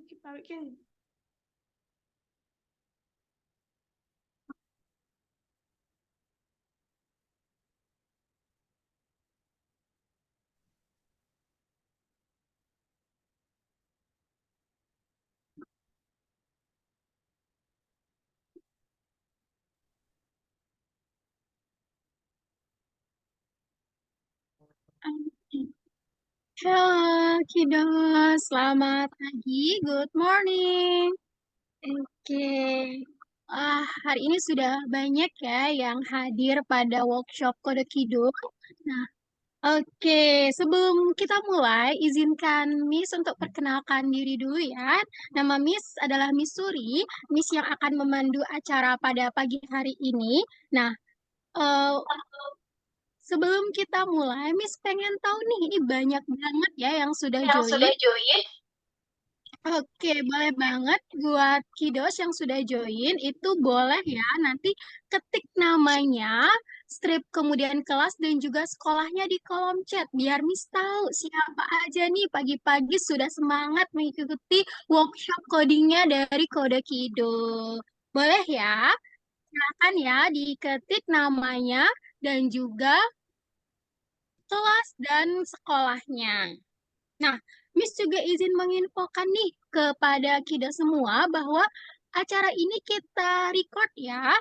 kita bikin. Halo, Kido. Selamat pagi. Good morning. Oke. Hari ini sudah banyak ya yang hadir pada workshop Kode Kido. Nah, oke. Sebelum kita mulai, izinkan Miss untuk perkenalkan diri dulu ya. Nama Miss adalah Miss Suri, Miss yang akan memandu acara pada pagi hari ini. Nah, eh, sebelum kita mulai, Miss pengen tahu nih, ini banyak banget ya yang sudah Yang join. sudah join. Oke, boleh banget buat kiddos yang sudah join, itu boleh ya nanti ketik namanya, strip kemudian kelas dan juga sekolahnya di kolom chat, biar Miss tahu siapa aja nih pagi-pagi sudah semangat mengikuti workshop codingnya dari Kode Kido. Boleh ya? Silakan ya diketik namanya dan juga kelas dan sekolahnya. Nah, Miss juga izin menginfokan nih kepada kita semua bahwa acara ini kita record ya,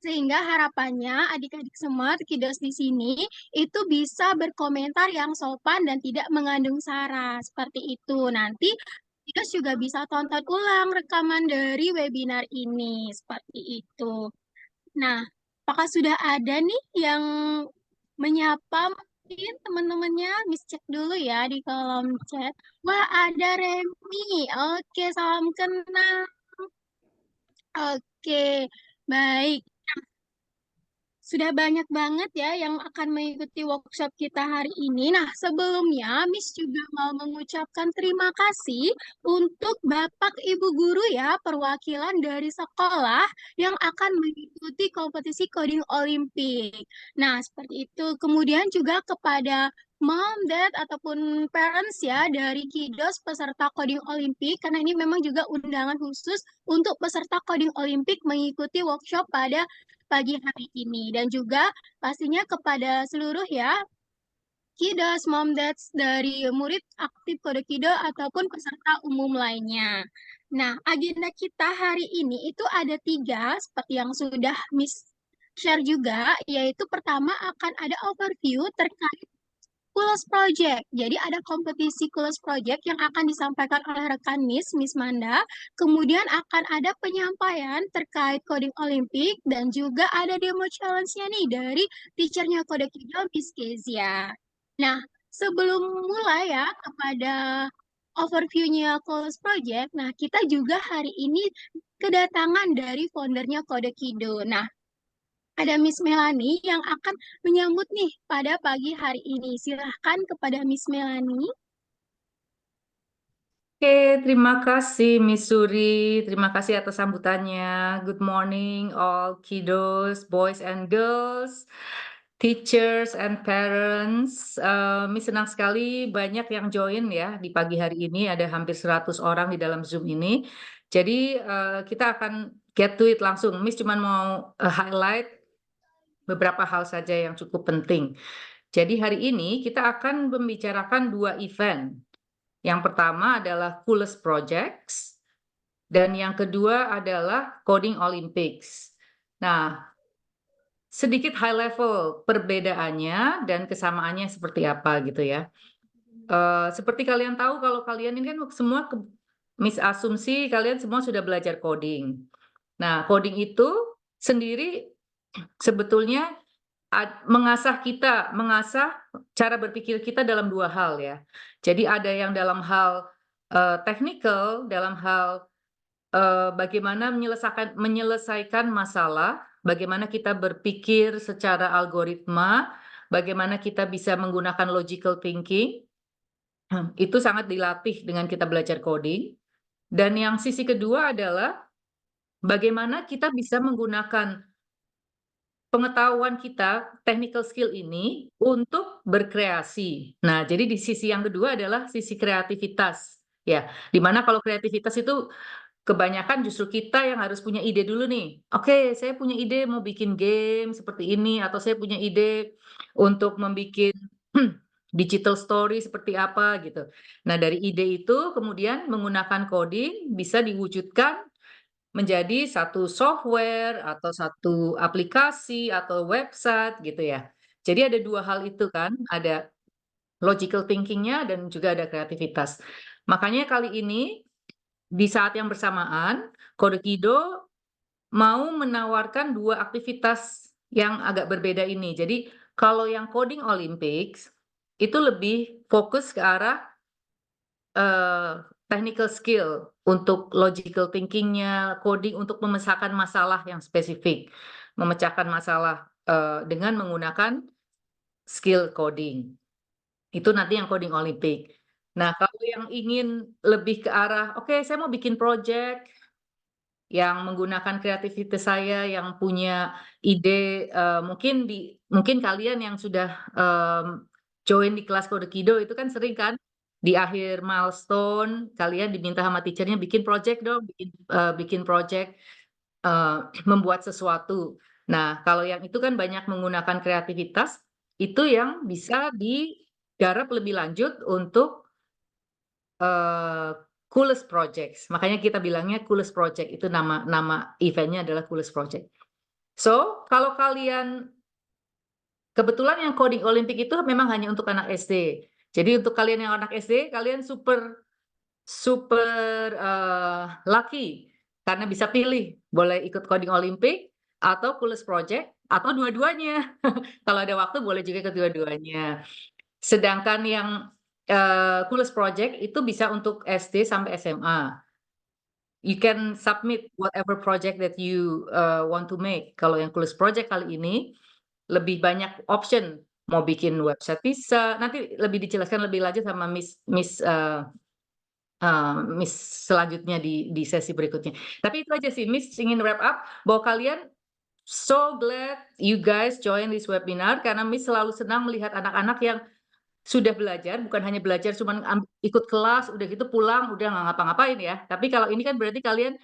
sehingga harapannya adik-adik semua kiddos di sini itu bisa berkomentar yang sopan dan tidak mengandung sara. Seperti itu. Nanti kiddos juga bisa tonton ulang rekaman dari webinar ini. Seperti itu. Nah, apakah sudah ada nih yang menyapa mungkin teman-temannya? Miss cek dulu ya di kolom chat. Wah, ada Remi. Oke, salam kenal. Oke, baik. Sudah banyak banget ya yang akan mengikuti workshop kita hari ini. Nah, sebelumnya Miss juga mau mengucapkan terima kasih untuk Bapak Ibu Guru ya, perwakilan dari sekolah yang akan mengikuti kompetisi coding Olimpik. Nah, seperti itu. Kemudian juga kepada Mom, Dad, ataupun parents ya dari kiddos peserta coding Olimpik, karena ini memang juga undangan khusus untuk peserta coding Olimpik mengikuti workshop pada pagi hari ini dan juga pastinya kepada seluruh ya Kidas, Momdads dari murid aktif Kode Kido ataupun peserta umum lainnya. Nah, agenda kita hari ini itu ada tiga, seperti yang sudah Miss share juga, yaitu pertama akan ada overview terkait Kulos Project. Jadi ada kompetisi Kulos Project yang akan disampaikan oleh rekan Miss Manda. Kemudian akan ada penyampaian terkait coding Olimpik dan juga ada demo challenge-nya nih dari teachernya Kode Kido, Miss Kezia. Nah, sebelum mulai ya kepada overview-nya Kulos Project, nah kita juga hari ini kedatangan dari foundernya Kode Kido. Nah, ada Miss Melani yang akan menyambut nih pada pagi hari ini. Silahkan kepada Miss Melani. Oke, terima kasih Miss Suri. Terima kasih atas sambutannya. Good morning all kiddos, boys and girls, teachers and parents. Miss senang sekali banyak yang join ya di pagi hari ini. Ada hampir 100 orang di dalam Zoom ini. Jadi kita akan get to it langsung. Miss cuma mau highlight beberapa hal saja yang cukup penting. Jadi hari ini kita akan membicarakan dua event. Yang pertama adalah Coolest Projects dan yang kedua adalah Coding Olympics. Nah, sedikit high level perbedaannya dan kesamaannya seperti apa gitu ya. Seperti kalian tahu kalau kalian ini kan semua misasumsi kalian semua sudah belajar coding. Nah, coding itu sendiri sebetulnya mengasah cara berpikir kita dalam dua hal ya. Jadi ada yang dalam hal technical, dalam hal bagaimana menyelesaikan masalah, bagaimana kita berpikir secara algoritma, bagaimana kita bisa menggunakan logical thinking. Itu sangat dilatih dengan kita belajar coding. Dan yang sisi kedua adalah bagaimana kita bisa menggunakan pengetahuan kita, technical skill ini untuk berkreasi. Nah, jadi di sisi yang kedua adalah sisi kreativitas. Ya, dimana kalau kreativitas itu kebanyakan justru kita yang harus punya ide dulu nih. Oke, saya punya ide mau bikin game seperti ini, atau saya punya ide untuk membuat digital story seperti apa gitu. Nah, dari ide itu kemudian menggunakan coding bisa diwujudkan menjadi satu software atau satu aplikasi atau website gitu ya. Jadi ada dua hal itu kan, ada logical thinking-nya dan juga ada kreativitas. Makanya kali ini di saat yang bersamaan, Kode Kido mau menawarkan dua aktivitas yang agak berbeda ini. Jadi kalau yang Coding Olympics itu lebih fokus ke arah technical skill untuk logical thinking-nya, coding untuk memecahkan masalah yang spesifik, memecahkan masalah dengan menggunakan skill coding. Itu nanti yang Coding Olympic. Nah, kalau yang ingin lebih ke arah, oke, saya mau bikin project yang menggunakan kreativitas saya, yang punya ide, mungkin kalian yang sudah join di kelas Kode Kido itu kan sering kan di akhir milestone kalian diminta sama teachernya bikin project dong, bikin project membuat sesuatu. Nah, kalau yang itu kan banyak menggunakan kreativitas, itu yang bisa digarap lebih lanjut untuk eee, Coolest Projects. Makanya kita bilangnya Coolest Project, itu nama event-nya adalah Coolest Project. So, kalau kalian kebetulan yang Coding Olympic itu memang hanya untuk anak SD. Jadi untuk kalian yang anak SD, kalian super super, lucky karena bisa pilih, boleh ikut Coding Olympic atau Coolest Project atau dua-duanya. Kalau ada waktu boleh juga ikut dua-duanya. Sedangkan yang, Coolest Project itu bisa untuk SD sampai SMA. You can submit whatever project that you, want to make. Kalau yang Coolest Project kali ini, lebih banyak option, mau bikin website bisa, nanti lebih dijelaskan lebih lanjut sama Miss Miss, Miss selanjutnya di sesi berikutnya. Tapi itu aja sih, Miss ingin wrap up bahwa kalian so glad you guys join this webinar karena Miss selalu senang melihat anak-anak yang sudah belajar, bukan hanya belajar cuman ikut kelas, udah gitu pulang, udah nggak ngapa-ngapain ya. Tapi kalau ini kan berarti kalian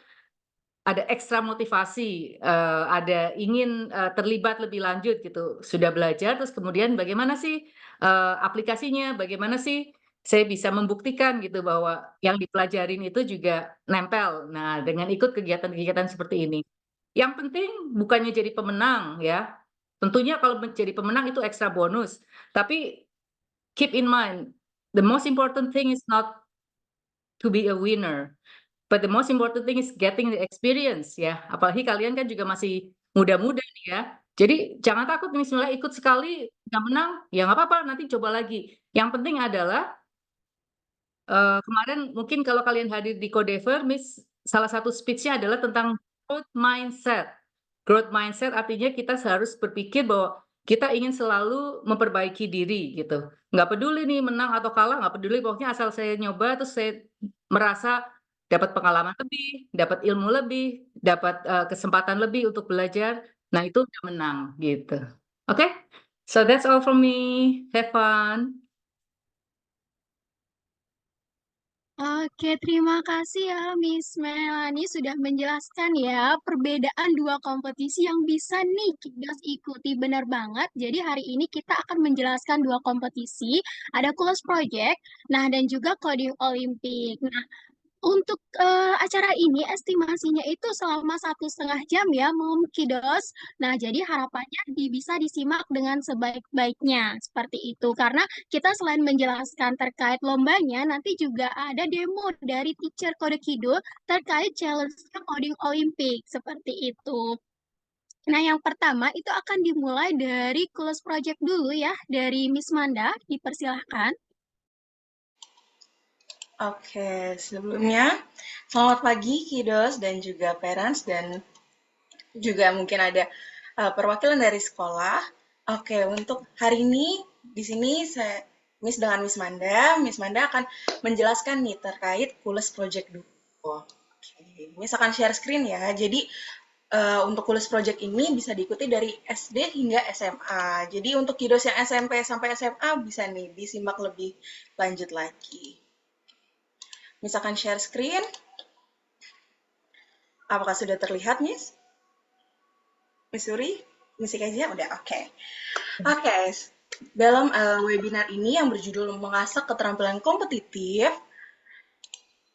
ada ekstra motivasi, ada ingin, terlibat lebih lanjut gitu. Sudah belajar, terus kemudian bagaimana sih, aplikasinya, bagaimana sih saya bisa membuktikan gitu bahwa yang dipelajarin itu juga nempel. Nah, dengan ikut kegiatan-kegiatan seperti ini. Yang penting bukannya jadi pemenang ya, tentunya kalau menjadi pemenang itu ekstra bonus, tapi keep in mind, the most important thing is not to be a winner. But the most important thing is getting the experience ya, apalagi kalian kan juga masih muda-muda nih ya. Jadi jangan takut misalnya ikut sekali nggak menang, ya nggak apa-apa nanti coba lagi. Yang penting adalah, kemarin mungkin kalau kalian hadir di Codever, Miss salah satu speech-nya adalah tentang growth mindset. Growth mindset artinya kita harus berpikir bahwa kita ingin selalu memperbaiki diri gitu. Nggak peduli nih menang atau kalah, nggak peduli pokoknya asal saya nyoba terus saya merasa dapat pengalaman lebih, dapat ilmu lebih, dapat, kesempatan lebih untuk belajar, nah itu udah menang gitu. Oke? So that's all from me. Have fun. Oke, terima kasih ya Miss Melani sudah menjelaskan ya perbedaan dua kompetisi yang bisa nih kita ikuti. Benar banget. Jadi hari ini kita akan menjelaskan dua kompetisi, ada Coolest Project, nah dan juga Coding Olympic. Nah, untuk acara ini estimasinya itu selama 1,5 jam ya, Mumkidos. Nah, jadi harapannya bisa disimak dengan sebaik-baiknya, seperti itu. Karena kita selain menjelaskan terkait lombanya, nanti juga ada demo dari teacher Kode Kido terkait challenge coding Olimpik, seperti itu. Nah, yang pertama itu akan dimulai dari Kulos Project dulu ya, dari Miss Manda, dipersilahkan. Oke, sebelumnya selamat pagi Kiddos dan juga parents dan juga mungkin ada perwakilan dari sekolah. Oke, untuk hari ini di sini saya Miss dengan Miss Manda akan menjelaskan nih terkait Kules Project dulu. Oke, Miss akan share screen ya. Jadi untuk Kules Project ini bisa diikuti dari SD hingga SMA. Jadi untuk kiddos yang SMP sampai SMA bisa nih disimak lebih lanjut lagi. misalkan share screen. Apakah sudah terlihat, Miss? Miss Suri? Musik aja? Udah, oke. Oke, dalam webinar ini yang berjudul Mengasah Keterampilan Kompetitif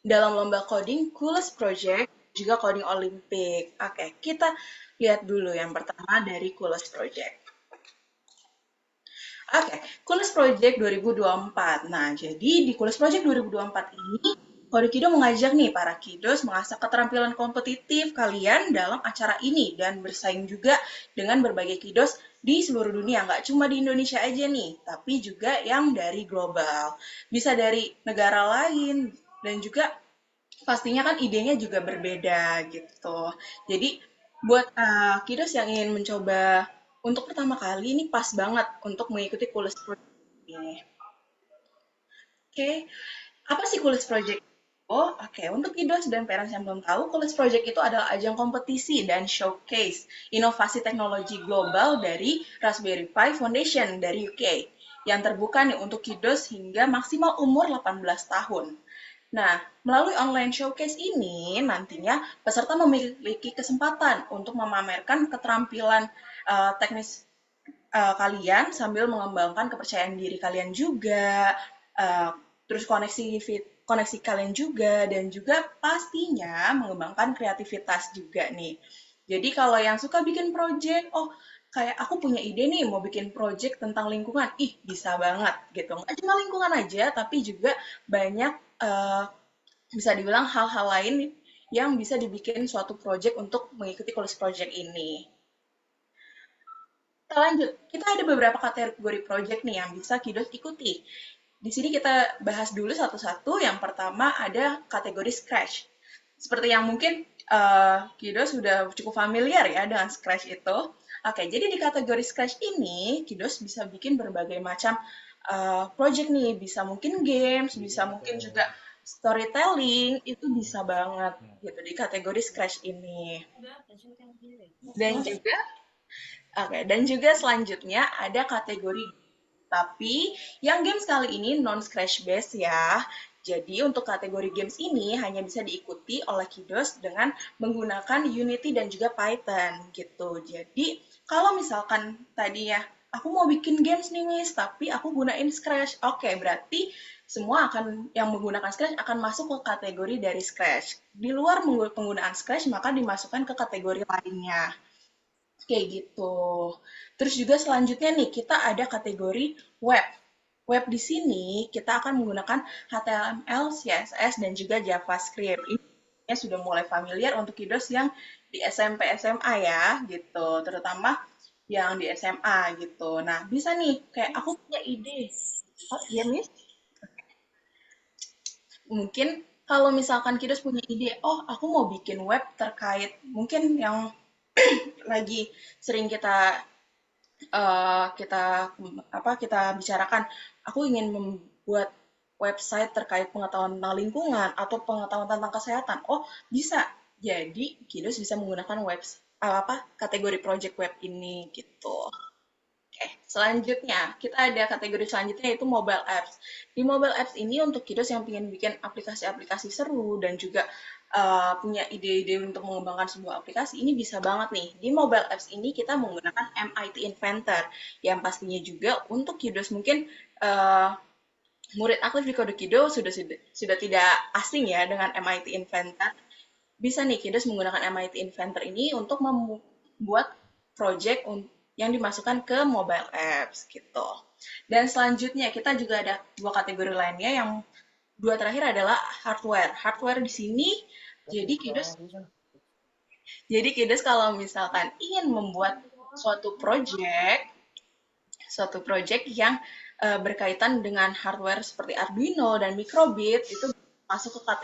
dalam lomba coding Coolest Project, juga coding Olympic. Oke, kita lihat dulu yang pertama dari Coolest Project. Oke, Coolest Project 2024. Nah, jadi di Coolest Project 2024 ini, Kode Kido mengajak nih para kiddos mengasah keterampilan kompetitif kalian dalam acara ini dan bersaing juga dengan berbagai kiddos di seluruh dunia. Nggak cuma di Indonesia aja nih, tapi juga yang dari global. Bisa dari negara lain dan juga pastinya kan idenya juga berbeda gitu. Jadi buat kiddos yang ingin mencoba untuk pertama kali ini pas banget untuk mengikuti Coolest Project ini. Oke, apa sih Coolest Project? Oh, oke. Untuk kiddos dan parents yang belum tahu, Coolest Project itu adalah ajang kompetisi dan showcase inovasi teknologi global dari Raspberry Pi Foundation dari UK yang terbuka nih untuk kiddos hingga maksimal umur 18 tahun. Nah, melalui online showcase ini nantinya peserta memiliki kesempatan untuk memamerkan keterampilan teknis kalian sambil mengembangkan kepercayaan diri kalian juga, terus koneksi kalian juga, dan juga pastinya mengembangkan kreativitas juga nih. Jadi kalau yang suka bikin project, oh kayak aku punya ide nih mau bikin project tentang lingkungan, ih bisa banget gitu. Nggak cuma lingkungan aja, tapi juga banyak bisa dibilang hal-hal lain yang bisa dibikin suatu project untuk mengikuti Coolest Project ini. Kita lanjut, kita ada beberapa kategori project nih yang bisa kiddos ikuti. Di sini kita bahas dulu satu-satu. Yang pertama ada kategori Scratch. Seperti yang mungkin kiddos sudah cukup familiar ya dengan Scratch itu. Oke, jadi di kategori Scratch ini, kiddos bisa bikin berbagai macam project nih. Bisa mungkin games, bisa mungkin juga storytelling, itu bisa banget gitu di kategori Scratch ini. Dan juga selanjutnya ada kategori, tapi yang games kali ini non-scratch based ya. Jadi untuk kategori games ini hanya bisa diikuti oleh kiddos dengan menggunakan Unity dan juga Python gitu. Jadi kalau misalkan tadi ya, aku mau bikin games nih Miss, tapi aku gunain Scratch. Oke, berarti semua yang menggunakan Scratch akan masuk ke kategori dari Scratch. Di luar penggunaan Scratch, maka dimasukkan ke kategori lainnya. Kayak gitu. Terus juga selanjutnya nih, kita ada kategori web. Web di sini kita akan menggunakan HTML, CSS, dan juga JavaScript. Ini sudah mulai familiar untuk kiddos yang di SMP, SMA ya, gitu. Terutama yang di SMA gitu. Nah, bisa nih, kayak aku punya ide. Oh iya, Miss? Mungkin kalau misalkan kiddos punya ide, oh aku mau bikin web terkait mungkin yang lagi sering kita bicarakan, aku ingin membuat website terkait pengetahuan tentang lingkungan atau pengetahuan tentang kesehatan. Oh, bisa. Jadi, kiddos bisa menggunakan kategori project web ini gitu. Oke, selanjutnya kita ada kategori selanjutnya yaitu mobile apps. Di mobile apps ini untuk kiddos yang ingin bikin aplikasi-aplikasi seru dan juga punya ide-ide untuk mengembangkan sebuah aplikasi, ini bisa banget nih. Di mobile apps ini kita menggunakan MIT Inventor yang pastinya juga untuk kiddos mungkin murid aktif di Kode Kido sudah tidak asing ya dengan MIT Inventor. Bisa nih kiddos menggunakan MIT Inventor ini untuk membuat project yang dimasukkan ke mobile apps gitu. Dan selanjutnya kita juga ada dua kategori lainnya, yang dua terakhir adalah hardware. Hardware di sini jadi kiddos kalau misalkan ingin membuat suatu project yang berkaitan dengan hardware seperti Arduino dan Microbit, itu masuk ke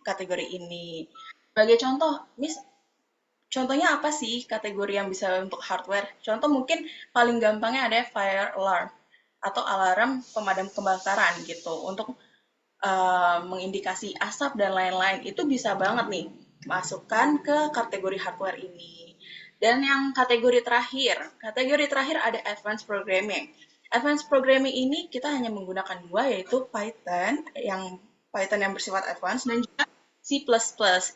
kategori ini. Sebagai contoh, Miss, contohnya apa sih kategori yang bisa untuk hardware? Contoh mungkin paling gampangnya ada fire alarm atau alarm pemadam kebakaran gitu untuk mengindikasi asap dan lain-lain. Itu bisa banget nih masukkan ke kategori hardware ini. Dan yang kategori terakhir ada advanced programming. Advanced programming ini kita hanya menggunakan dua, yaitu Python yang Python yang bersifat advance, dan juga C++.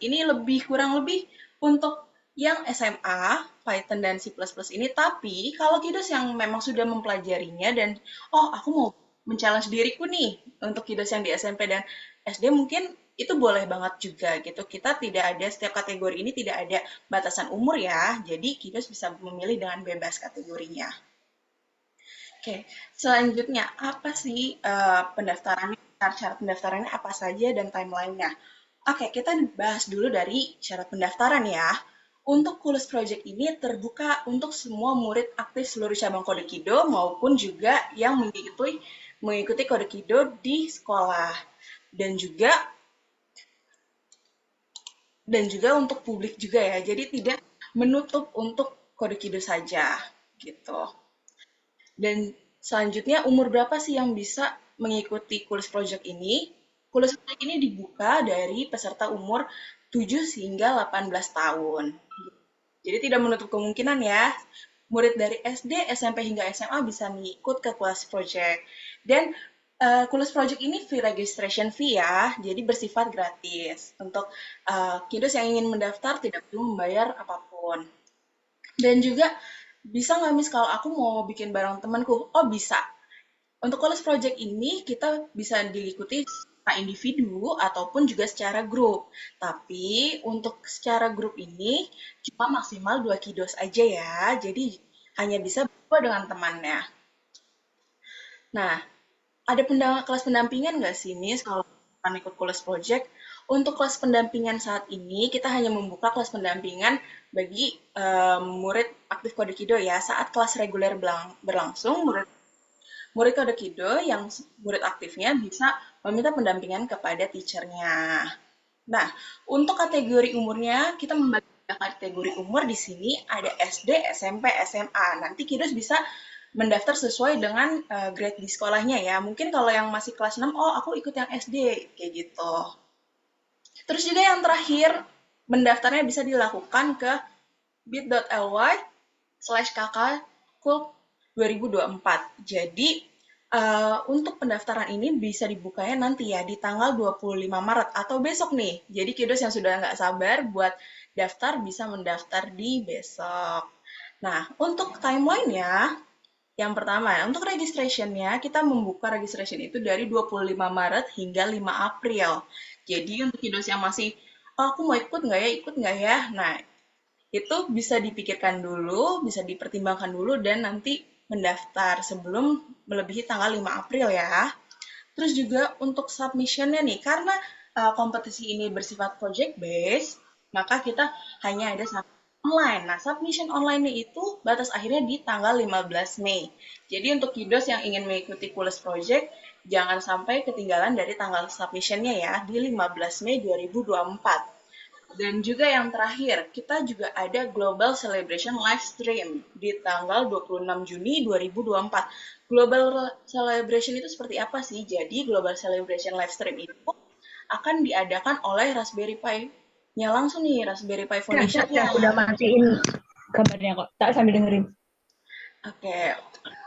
Ini kurang lebih untuk yang SMA, Python dan C++ ini, tapi kalau kiddos yang memang sudah mempelajarinya dan, oh aku mau men-challenge diriku nih untuk kiddos yang di SMP dan SD, mungkin itu boleh banget juga gitu. Kita tidak ada, setiap kategori ini tidak ada batasan umur ya, jadi kiddos bisa memilih dengan bebas kategorinya. Oke, selanjutnya apa sih pendaftarannya, syarat pendaftarannya apa saja dan timeline-nya? Oke, kita bahas dulu dari syarat pendaftaran ya. Untuk Kulus Project ini terbuka untuk semua murid aktif seluruh cabang Kode Kido maupun juga yang mengikuti Kode Kido di sekolah. Dan juga untuk publik juga ya. Jadi tidak menutup untuk Kode Kido saja gitu. Dan selanjutnya, umur berapa sih yang bisa mengikuti Kulus Project ini? Kulus Project ini dibuka dari peserta umur 7 hingga 18 tahun. Jadi tidak menutup kemungkinan ya, murid dari SD, SMP hingga SMA bisa mengikut ke Kulus Project. Dan Kulus Project ini free registration fee ya, jadi bersifat gratis. Untuk kiddos yang ingin mendaftar tidak perlu membayar apapun. Dan juga, bisa nggak Miss kalau aku mau bikin bareng temanku? Oh bisa. Untuk College Project ini kita bisa diikuti secara individu ataupun juga secara grup. Tapi untuk secara grup ini cuma maksimal 2 kiddos aja ya. Jadi hanya bisa berdua dengan temannya. Nah, ada kelas pendampingan nggak sih, Miss, kalau akan ikut College Project? Untuk kelas pendampingan saat ini, kita hanya membuka kelas pendampingan bagi murid aktif Kode Kido ya. Saat kelas reguler berlangsung, murid Kode Kido yang murid aktifnya bisa meminta pendampingan kepada teachernya. Nah, untuk kategori umurnya, kita membagi kategori umur di sini ada SD, SMP, SMA. Nanti kiddos bisa mendaftar sesuai dengan grade di sekolahnya ya. Mungkin kalau yang masih kelas 6, oh aku ikut yang SD, kayak gitu. Terus juga yang terakhir, mendaftarnya bisa dilakukan ke bit.ly/kakakkulk 2024. Jadi, untuk pendaftaran ini bisa dibukanya nanti ya di tanggal 25 Maret atau besok nih. Jadi kiddos yang sudah nggak sabar buat daftar bisa mendaftar di besok. Nah, untuk timeline-nya, yang pertama, untuk registration-nya, kita membuka registration itu dari 25 Maret hingga 5 April. Jadi untuk kiddos yang masih, oh, aku mau ikut nggak ya, Nah, itu bisa dipikirkan dulu, bisa dipertimbangkan dulu, dan nanti mendaftar sebelum melebihi tanggal 5 April ya. Terus juga untuk submission-nya nih, karena kompetisi ini bersifat project based, maka kita hanya ada online. Nah, submission online-nya itu batas akhirnya di tanggal 15 Mei. Jadi untuk kiddos yang ingin mengikuti Kulus Project, jangan sampai ketinggalan dari tanggal submission-nya ya, di 15 Mei 2024. Dan juga yang terakhir, kita juga ada Global Celebration Live Stream di tanggal 26 Juni 2024. Global Celebration itu seperti apa sih? Jadi Global Celebration Live Stream itu akan diadakan oleh Raspberry Pi-nya langsung nih, Raspberry Pi Foundation-nya. Udah matiin kabarnya kok, tak sambil dengerin. Oke,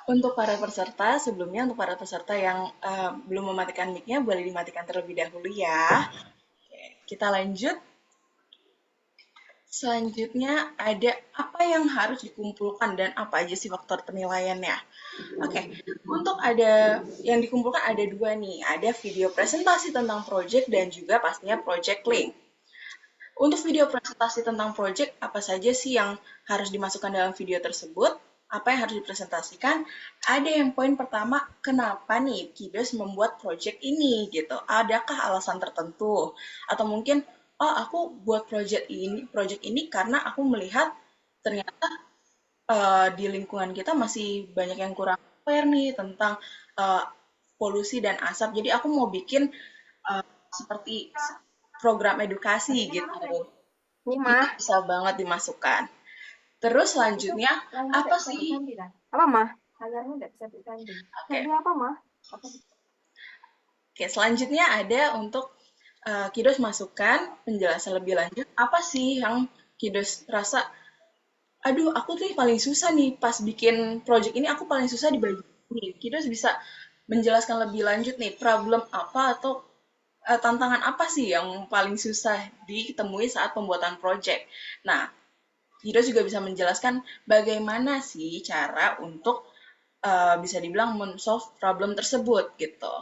untuk para peserta, sebelumnya untuk para peserta yang belum mematikan mic-nya, boleh dimatikan terlebih dahulu ya. Oke, kita lanjut. Selanjutnya ada apa yang harus dikumpulkan dan apa aja sih faktor penilaiannya. Oke, untuk ada yang dikumpulkan ada dua nih, ada video presentasi tentang project dan juga pastinya project link. Untuk video presentasi tentang project, apa saja sih yang harus dimasukkan dalam video tersebut? Apa yang harus dipresentasikan? Ada yang poin pertama, kenapa nih kiddos membuat project ini gitu? Adakah alasan tertentu? Atau mungkin oh aku buat project ini karena aku melihat ternyata di lingkungan kita masih banyak yang kurang aware nih tentang polusi dan asap. Jadi aku mau bikin seperti program edukasi gitu. Itu bisa banget dimasukkan. Terus selanjutnya apa sih? Apa mah? Agarnya nggak bisa ditanding. Oke. Apa mah? Oke, selanjutnya ada untuk kiddos masukkan penjelasan lebih lanjut, apa sih yang kiddos rasa, aduh aku tuh paling susah nih pas bikin project ini, aku paling susah di bagian ini. Kiddos bisa menjelaskan lebih lanjut nih, problem apa atau tantangan apa sih yang paling susah ditemui saat pembuatan project. Nah, Kiddos juga bisa menjelaskan bagaimana sih cara untuk bisa dibilang men-solve problem tersebut gitu.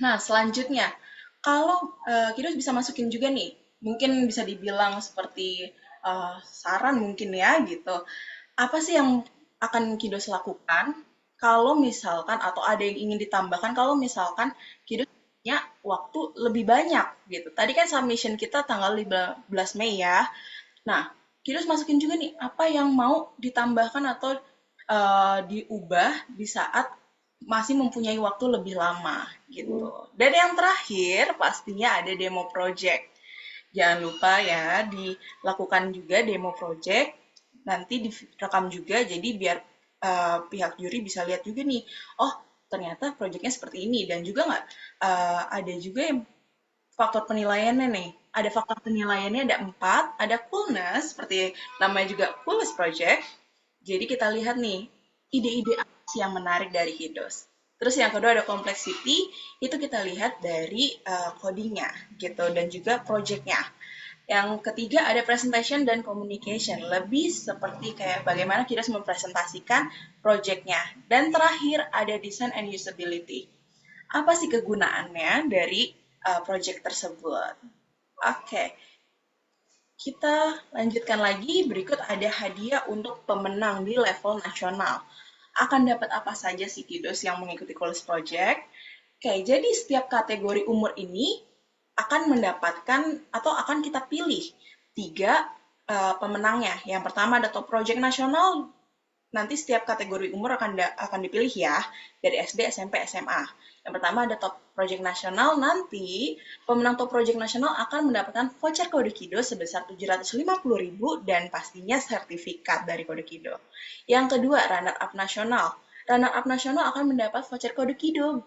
Nah, selanjutnya, kalau Kiddos bisa masukin juga nih, mungkin bisa dibilang seperti saran mungkin ya gitu. Apa sih yang akan Kiddos lakukan kalau misalkan atau ada yang ingin ditambahkan kalau misalkan Kiddos punya waktu lebih banyak gitu. Tadi kan submission kita tanggal 15 Mei ya. Nah, Kiddos masukin juga nih apa yang mau ditambahkan atau diubah di saat masih mempunyai waktu lebih lama gitu. Dan yang terakhir pastinya ada demo project. Jangan lupa ya dilakukan juga demo project, nanti direkam juga jadi biar pihak juri bisa lihat juga nih, oh ternyata projectnya seperti ini dan juga nggak ada juga yang faktor penilaiannya nih. Ada faktor penilaiannya ada 4, ada coolness seperti namanya juga coolness project. Jadi kita lihat nih, ide-ide apa sih yang menarik dari Kiddos. Terus yang kedua ada complexity, itu kita lihat dari codingnya gitu, dan juga projectnya. Yang ketiga ada presentation dan communication, lebih seperti kayak bagaimana Kiddos mempresentasikan projectnya. Dan terakhir ada design and usability. Apa sih kegunaannya dari project tersebut? Oke, kita lanjutkan lagi. Berikut ada hadiah untuk pemenang di level nasional. Akan dapat apa saja sih Kiddos yang mengikuti Coolest Project? Oke, jadi setiap kategori umur ini akan mendapatkan atau akan kita pilih 3 pemenangnya. Yang pertama ada Top Project Nasional. Nanti setiap kategori umur akan dipilih ya, dari SD, SMP, SMA. Yang pertama ada Top Project Nasional, nanti pemenang Top Project Nasional akan mendapatkan voucher Kode Kido sebesar 750.000 dan pastinya sertifikat dari Kode Kido. Yang kedua, Runner Up Nasional. Runner Up Nasional akan mendapat voucher Kode Kido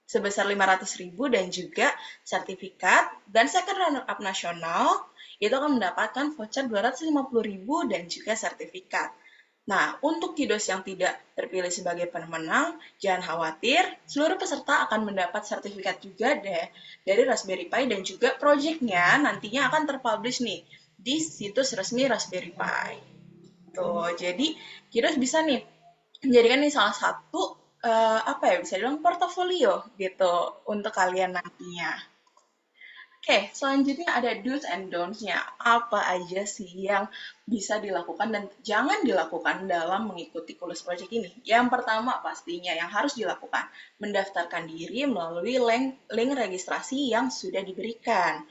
sebesar 500.000 dan juga sertifikat. Dan second Runner Up Nasional itu akan mendapatkan voucher 250.000 dan juga sertifikat. Nah, untuk Kiddos yang tidak terpilih sebagai pemenang, jangan khawatir, seluruh peserta akan mendapat sertifikat juga dari Raspberry Pi dan juga project-nya nantinya akan terpublish nih di situs resmi Raspberry Pi. Tuh, jadi Kiddos bisa nih menjadikan ini salah satu bisa dibilang portofolio gitu untuk kalian nantinya. Oke, selanjutnya ada do's and don'ts-nya. Apa aja sih yang bisa dilakukan dan jangan dilakukan dalam mengikuti Coolest Project ini? Yang pertama pastinya yang harus dilakukan, mendaftarkan diri melalui link registrasi yang sudah diberikan.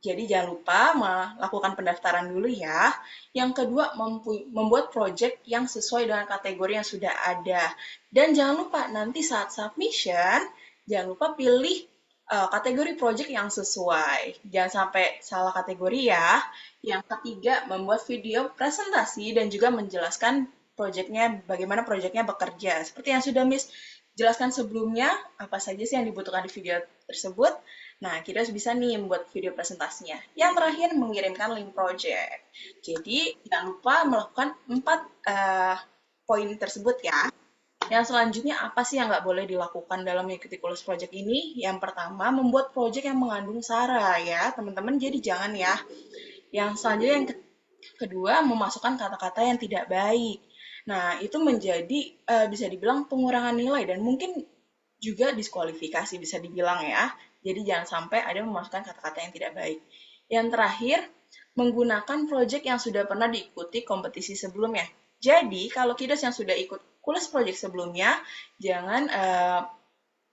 Jadi jangan lupa melakukan pendaftaran dulu ya. Yang kedua, membuat project yang sesuai dengan kategori yang sudah ada. Dan jangan lupa nanti saat submission, jangan lupa pilih kategori project yang sesuai. Jangan sampai salah kategori ya. Yang ketiga, membuat video presentasi dan juga menjelaskan bagaimana projectnya bekerja. Seperti yang sudah Miss jelaskan sebelumnya, apa saja sih yang dibutuhkan di video tersebut. Nah, kita bisa nih membuat video presentasinya. Yang terakhir, mengirimkan link project. Jadi, jangan lupa melakukan 4 poin tersebut ya. Yang selanjutnya, apa sih yang nggak boleh dilakukan dalam mengikuti Coolest Project ini? Yang pertama, membuat project yang mengandung sara ya, teman-teman. Jadi jangan ya. Yang selanjutnya, yang kedua, memasukkan kata-kata yang tidak baik. Nah, itu menjadi bisa dibilang pengurangan nilai dan mungkin juga diskualifikasi bisa dibilang ya. Jadi jangan sampai ada memasukkan kata-kata yang tidak baik. Yang terakhir, menggunakan project yang sudah pernah diikuti kompetisi sebelumnya. Jadi, kalau Kiddos yang sudah ikut Coolest Project sebelumnya, jangan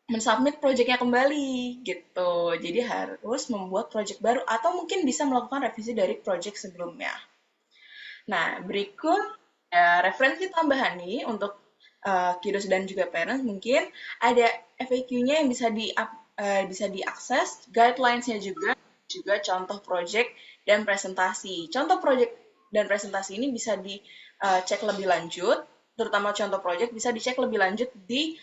mensubmit projectnya kembali gitu. Jadi harus membuat project baru atau mungkin bisa melakukan revisi dari project sebelumnya. Nah, berikut referensi tambahan nih untuk Kiddos dan juga parents, mungkin ada FAQ-nya yang bisa diakses, guidelines-nya juga contoh project dan presentasi. Contoh project dan presentasi ini bisa dicek lebih lanjut, terutama contoh project bisa dicek lebih lanjut di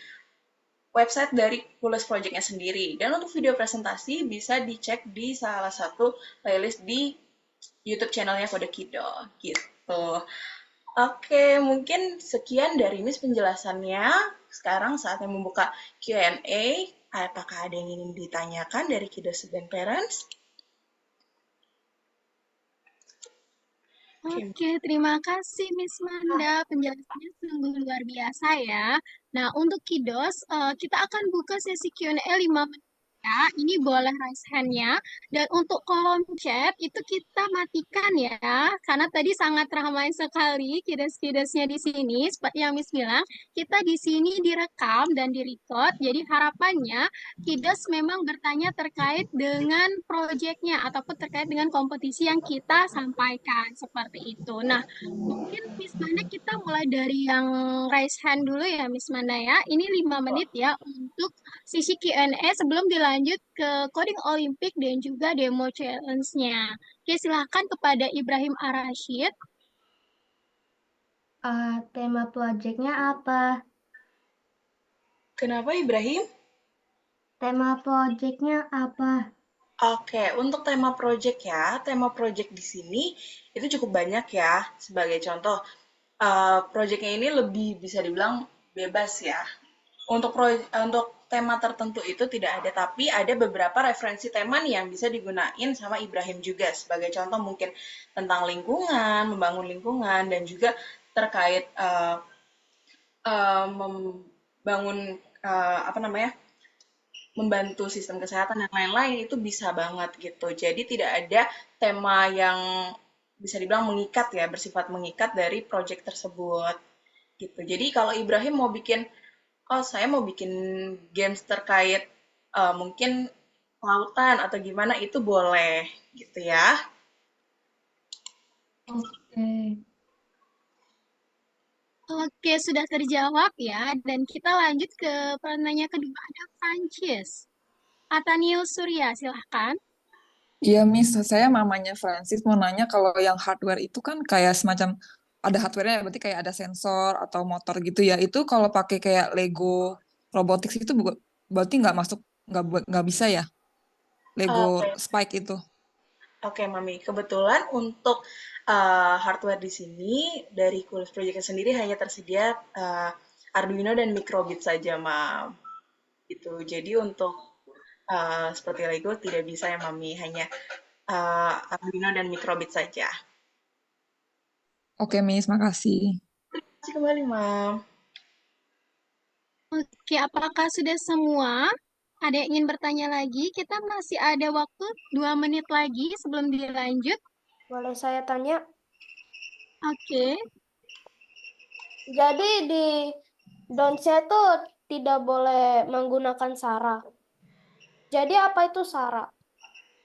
website dari Coolest Project-nya sendiri. Dan untuk video presentasi bisa dicek di salah satu playlist di YouTube channelnya Kode Kido gitu. Oke, mungkin sekian dari Miss penjelasannya. Sekarang saatnya membuka Q&A. Apakah ada yang ingin ditanyakan dari kiddos dan parents? Oke, terima kasih Miss Manda. Penjelasannya sungguh luar biasa ya. Nah, untuk Kiddos, kita akan buka sesi Q&A 5 menit ya. Ini boleh raise hand-nya. Dan untuk kolom chat, itu kita matikan ya. Karena tadi sangat ramai sekali Kiddos-Kiddosnya di sini. Seperti yang Miss bilang, kita di sini direkam dan direcord. Jadi harapannya Kiddos memang bertanya terkait dengan proyeknya ataupun terkait dengan kompetisi yang kita sampaikan seperti itu. Nah, mungkin Miss Mana kita mulai dari yang raise hand dulu ya Miss Mana ya. Ini 5 menit ya untuk sisi Q&A sebelum dilanjut ke coding Olimpik dan juga demo challenge-nya. Oke, silahkan kepada Ibrahim Arashid. Tema proyeknya apa? Kenapa Ibrahim? Tema proyeknya apa? Oke, untuk tema project ya, tema project di sini itu cukup banyak ya. Sebagai contoh, projectnya ini lebih bisa dibilang bebas ya. Untuk tema tertentu itu tidak ada, tapi ada beberapa referensi tema nih yang bisa digunain sama Ibrahim juga. Sebagai contoh mungkin tentang lingkungan, membangun lingkungan, dan juga terkait membangun apa namanya, membantu sistem kesehatan dan lain-lain itu bisa banget gitu. Jadi tidak ada tema yang bisa dibilang mengikat ya, bersifat mengikat dari project tersebut gitu. Jadi kalau Ibrahim mau bikin, oh saya mau bikin games terkait mungkin lautan atau gimana itu boleh gitu ya. Oke. Oke, sudah terjawab ya. Dan kita lanjut ke penanya kedua. Ada Prancis. Ataniel Surya, silahkan. Iya, Miss, saya mamanya Francis mau nanya kalau yang hardware itu kan kayak semacam ada hardware-nya, berarti kayak ada sensor atau motor gitu ya. Itu kalau pakai kayak Lego robotics itu berarti nggak masuk, nggak bisa ya? Lego Oke, Spike itu. Oke, Mami. Kebetulan untuk hardware di sini dari Coolest Project sendiri hanya tersedia Arduino dan Microbit saja, Mam. Itu. Jadi untuk seperti Lego tidak bisa ya, Mami. Hanya Arduino dan Microbit saja. Oke, Miss, makasih. Kasih kembali, Mam. Oke, apakah sudah semua? Ada yang ingin bertanya lagi? Kita masih ada waktu 2 menit lagi sebelum dilanjut. Boleh saya tanya? Oke. Jadi di Donce itu tidak boleh menggunakan SARA. Jadi apa itu SARA?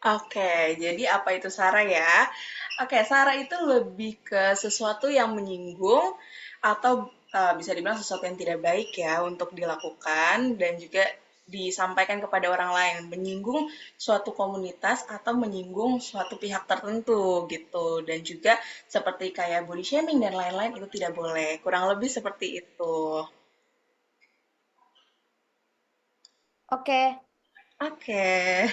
Oke, jadi apa itu SARA ya? Oke, SARA itu lebih ke sesuatu yang menyinggung atau bisa dibilang sesuatu yang tidak baik ya untuk dilakukan dan juga disampaikan kepada orang lain, menyinggung suatu komunitas atau menyinggung suatu pihak tertentu gitu. Dan juga seperti kayak body shaming dan lain-lain itu tidak boleh. Kurang lebih seperti itu. Oke. Oke.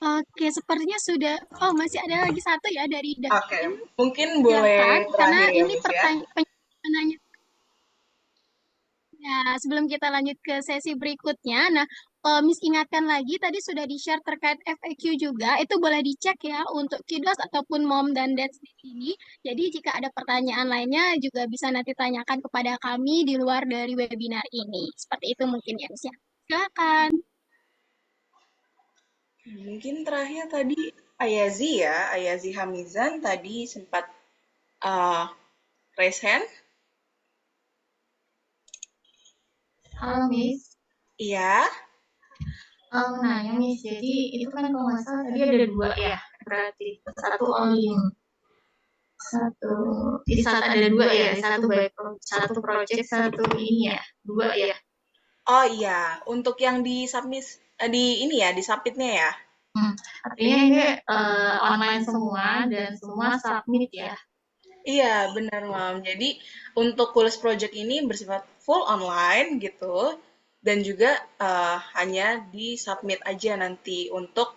Oke, sepertinya sudah. Oh, masih ada lagi satu ya dari Oke, Davin. mungkin Silakan, boleh karena terakhir ya, ini Miss ya. pertanyaan. Ya, sebelum kita lanjut ke sesi berikutnya, nah, Miss ingatkan lagi, tadi sudah di-share terkait FAQ juga, itu boleh dicek ya untuk kiddos ataupun mom dan dads di sini. Jadi jika ada pertanyaan lainnya juga bisa nanti tanyakan kepada kami di luar dari webinar ini. Seperti itu mungkin ya, Miss ya. Silakan. Mungkin terakhir tadi Ayazi ya, Ayazi Hamizan tadi sempat uh, raise hand. Halo Miss, Iya, nanya Miss, jadi itu kan kalau nggak salah tadi ada dua ya, berarti satu Olim, satu di saat ada dua ya, satu project, satu ini ya, dua ya. oh iya, untuk yang di submit di ini ya, di submitnya ya. Artinya ini online semua dan semua submit ya. Iya, benar Mam. Jadi untuk Kulis Project ini bersifat full online gitu dan juga hanya di submit aja nanti untuk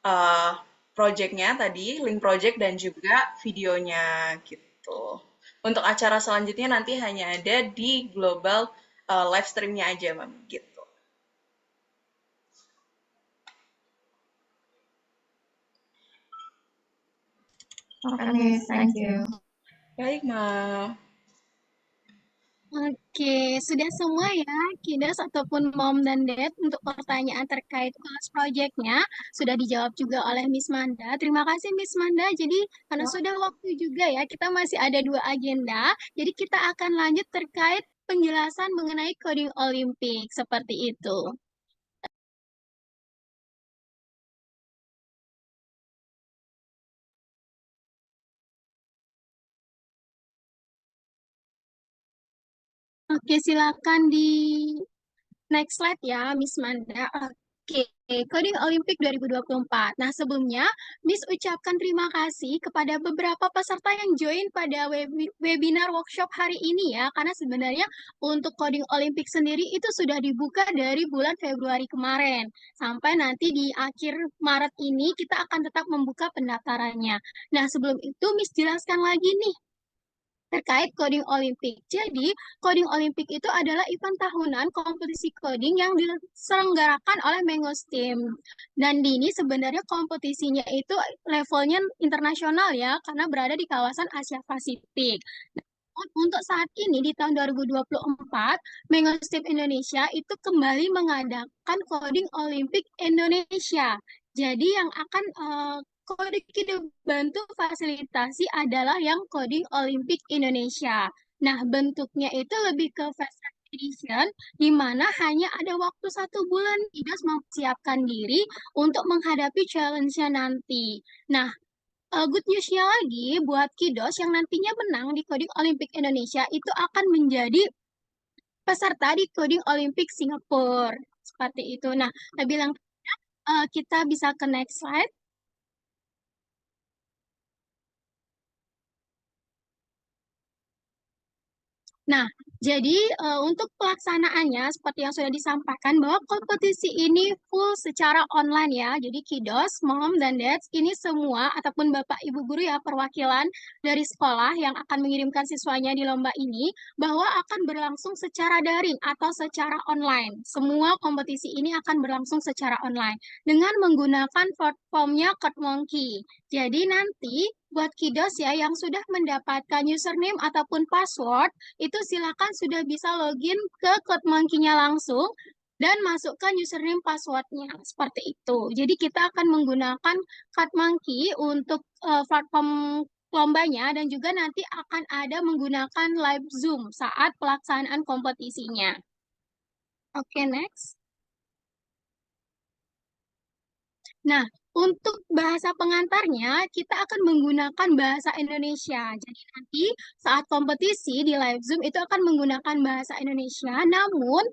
uh, projectnya tadi, link project dan juga videonya gitu. Untuk acara selanjutnya nanti hanya ada di Global live streamnya aja, Mami, gitu. Oke, Miss, thank you. Baik, Mam. Oke, sudah semua ya, kiddos ataupun mom dan dad untuk pertanyaan terkait kelas projectnya sudah dijawab juga oleh Miss Manda. Terima kasih Miss Manda. Jadi karena sudah waktu juga ya, kita masih ada 2 agenda. Jadi kita akan lanjut terkait penjelasan mengenai coding Olimpik seperti itu. Oke, silakan di next slide ya, Miss Manda. Oke, Coding Olimpik 2024. Nah, sebelumnya Miss ucapkan terima kasih kepada beberapa peserta yang join pada webinar workshop hari ini ya, karena sebenarnya untuk Coding Olimpik sendiri itu sudah dibuka dari bulan Februari kemarin. Sampai nanti di akhir Maret ini kita akan tetap membuka pendaftarannya. Nah, sebelum itu Miss jelaskan lagi nih terkait coding Olimpik. Jadi, coding Olimpik itu adalah event tahunan kompetisi coding yang diselenggarakan oleh Mengos Team. Dan ini sebenarnya kompetisinya itu levelnya internasional ya, karena berada di kawasan Asia Pasifik. Untuk saat ini di tahun 2024, Mengos Team Indonesia itu kembali mengadakan Coding Olimpik Indonesia. Jadi yang akan Coding bantu fasilitasi adalah yang Coding Olimpik Indonesia. Nah, bentuknya itu lebih ke fast track edition, di mana hanya ada waktu 1 bulan Kiddos mempersiapkan diri untuk menghadapi challenge-nya nanti. Nah, good news-nya lagi buat Kiddos yang nantinya menang di Coding Olimpik Indonesia itu akan menjadi peserta di Coding Olimpik Singapura. Seperti itu. Nah, lebih lengkapnya kita bisa ke next slide. Nah, jadi untuk pelaksanaannya seperti yang sudah disampaikan bahwa kompetisi ini full secara online ya. Jadi kiddos, mom, dan dads ini semua ataupun bapak ibu guru ya perwakilan dari sekolah yang akan mengirimkan siswanya di lomba ini bahwa akan berlangsung secara daring atau secara online. Semua kompetisi ini akan berlangsung secara online dengan menggunakan platformnya CodeMonkey. Jadi nanti buat kiddos ya yang sudah mendapatkan username ataupun password itu silakan sudah bisa login ke CodeMonkey-nya langsung dan masukkan username password-nya seperti itu. Jadi kita akan menggunakan CodeMonkey untuk platform lombanya dan juga nanti akan ada menggunakan live Zoom saat pelaksanaan kompetisinya. Oke, next. Nah, untuk bahasa pengantarnya, kita akan menggunakan bahasa Indonesia. Jadi nanti saat kompetisi di live Zoom itu akan menggunakan bahasa Indonesia. Namun,